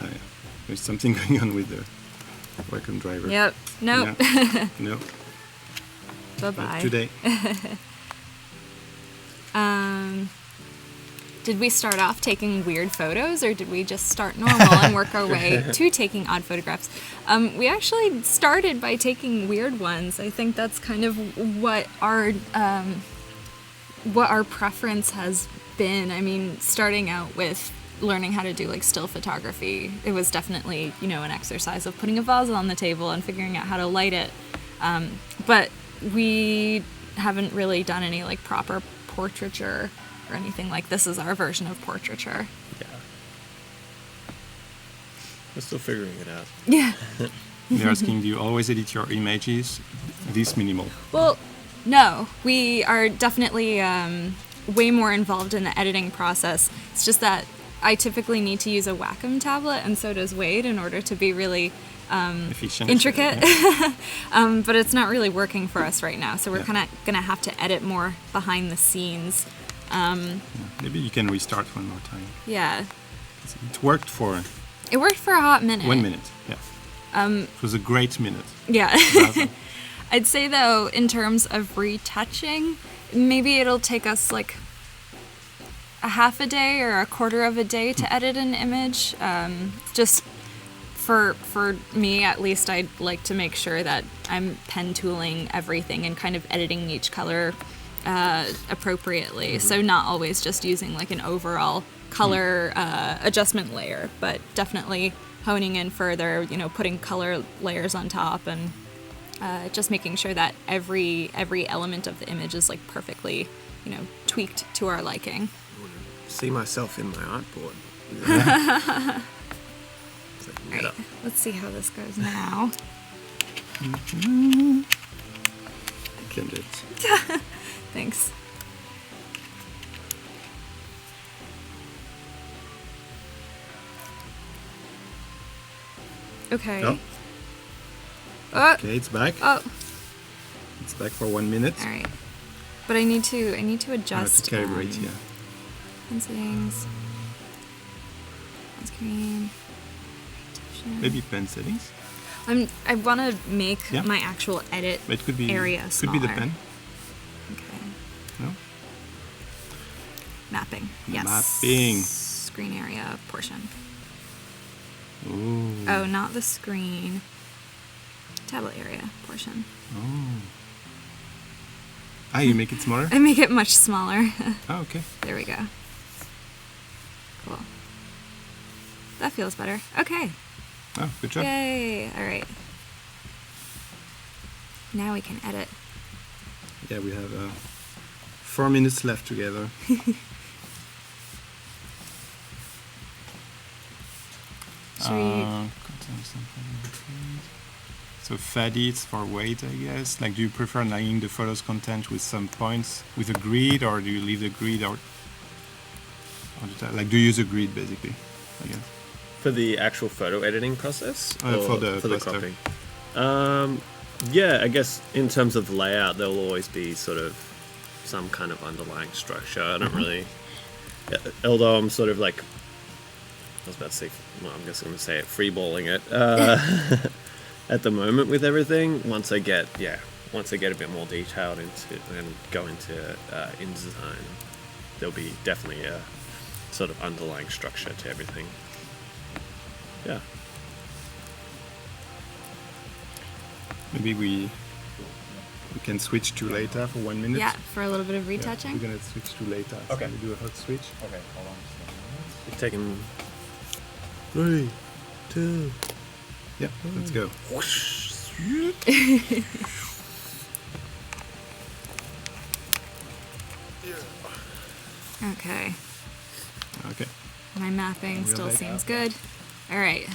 Oh, yeah. There's something going on with the Wacom driver. Yep. Nope. Yeah. No. Bye-bye. Today. Did we start off taking weird photos, or did we just start normal and work our way to taking odd photographs? We actually started by taking weird ones. I think that's kind of what our preference has been. I mean, starting out with learning how to do like still photography, it was definitely, you know, an exercise of putting a vase on the table and figuring out how to light it. But we haven't really done any like proper portraiture or anything. Like, this is our version of portraiture. Yeah. We're still figuring it out. Yeah. They're asking, do you always edit your images this minimal? Well, no. We are definitely way more involved in the editing process. It's just that I typically need to use a Wacom tablet, and so does Wade, in order to be really Efficient. intricate. Yeah. But it's not really working for us right now, so we're Yeah. kind of going to have to edit more behind the scenes. Yeah. Maybe you can restart one more time. Yeah. It worked for It worked for a hot minute. 1 minute. Yeah. It was a great minute. Yeah. Bravo. I'd say, though, in terms of retouching, maybe it'll take us like a half a day or a quarter of a day to edit an image. Just for me, at least, I'd like to make sure that I'm pen tooling everything and kind of editing each color appropriately. So not always just using like an overall color adjustment layer, but definitely honing in further, you know, putting color layers on top, and just making sure that every element of the image is like perfectly, you know, tweaked to our liking. See myself in my artboard. It's like, All right, meta. let's see how this goes now. Can do it. Thanks. Okay. Oh. Oh. Okay, it's back. Oh. It's back for 1 minute. All right. But I need to adjust. To calibrate, yeah. Pen settings. On screen. Maybe pen settings. I want to make Yeah. my actual edit But it could be area could smaller. be the pen. Okay. No? Mapping. Yes. Mapping. Screen area portion. Ooh. Oh, not the screen. Tablet area portion. Oh. Ah, you make it smaller? I make it much smaller. Oh, okay. There we go. Cool. That feels better. Okay. Oh, good job. Yay. All right. Now we can edit. Yeah, we have 4 minutes left together. Should we... So faddy, it's for weight, I guess. Like, do you prefer lining the photos content with some points with a grid, or do you leave the grid, or like, do you use a grid basically? I guess. For the actual photo editing process? For the for the poster. cropping? Yeah, I guess in terms of layout, there'll always be sort of some kind of underlying structure. I don't really... Although I'm sort of like... I was about to say... Well, I'm just going to say it, freeballing it. At the moment with everything, once I get a bit more detailed into and go into InDesign, there'll be definitely a sort of underlying structure to everything. Yeah. Maybe we can switch to Leta for 1 minute. Yeah, for a little bit of Yeah, retouching. we're gonna switch to Leta. Okay. So we do a hot switch. Okay, hold on. You're taking 3, 2. Yeah, let's go. Okay. Okay. My mapping We're still back seems up. good. All right.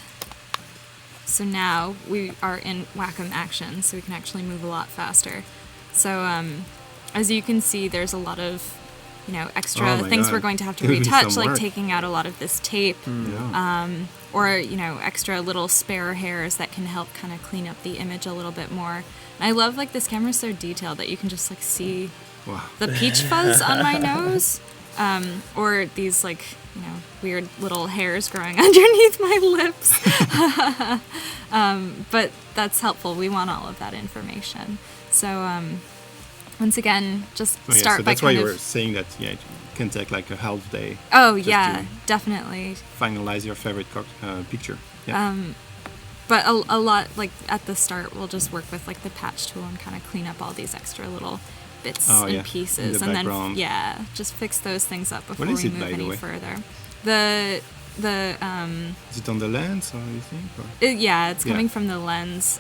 So now we are in Wacom action, so we can actually move a lot faster. So as you can see, there's a lot of extra Oh my things God. we're going to have to It'll be retouch, some like work. taking out a lot of this tape, Yeah. or extra little spare hairs that can help kind of clean up the image a little bit more. And I love like this camera's so detailed that you can just like see Wow. the peach fuzz on my nose, or these like weird little hairs growing underneath my lips. But that's helpful. We want all of that information. So once again, just Oh, yeah, start so by that's why kind you were of. saying that. Yeah, it can take like a half day. Oh just yeah, to definitely. finalize your favorite picture. Yeah. But a lot, like at the start, we'll just work with like the patch tool and kind of clean up all these extra little bits Oh, and yeah, in pieces, the and background. then just fix those things up before is we it, move by the any way? further. Is it on the lens, or you think? Or? It's Yeah. coming from the lens.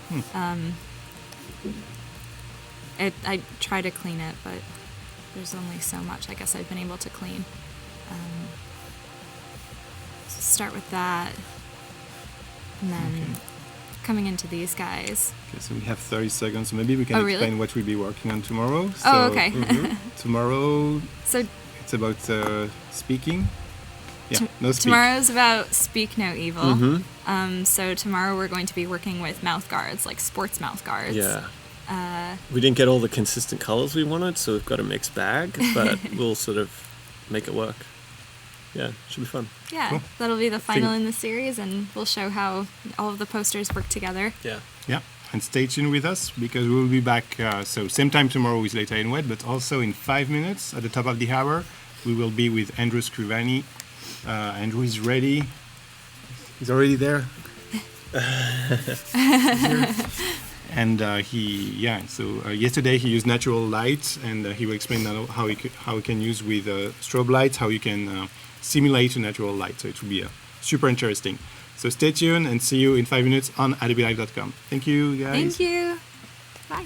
I try to clean it, but there's only so much I guess I've been able to clean. So start with that, and then coming into these guys. Okay, so we have 30 seconds. So maybe we can Oh, really? explain what we'll be working on tomorrow. So, Oh, okay. Tomorrow, So it's about speaking. Yeah, no speak. tomorrow's about Speak No Evil. Mm-hmm. So tomorrow we're going to be working with mouth guards, like sports mouth guards. Yeah. We didn't get all the consistent colors we wanted, so we've got a mixed bag, but we'll sort of make it work. Yeah, should be fun. Yeah, Cool. that'll be the final in the series, and we'll show how all of the posters work together. Yeah. Yeah, and stay tuned with us because we'll be back. So same time tomorrow with Leta and Wade, but also in 5 minutes at the top of the hour, we will be with Andrew Scrivani. Andrew is ready. He's already there. And yesterday he used natural light, and he will explain now how he can use with strobe lights, how you can simulate a natural light. So it will be super interesting. So stay tuned and see you in 5 minutes on adobelive.com. Thank you, guys. Thank you. Bye.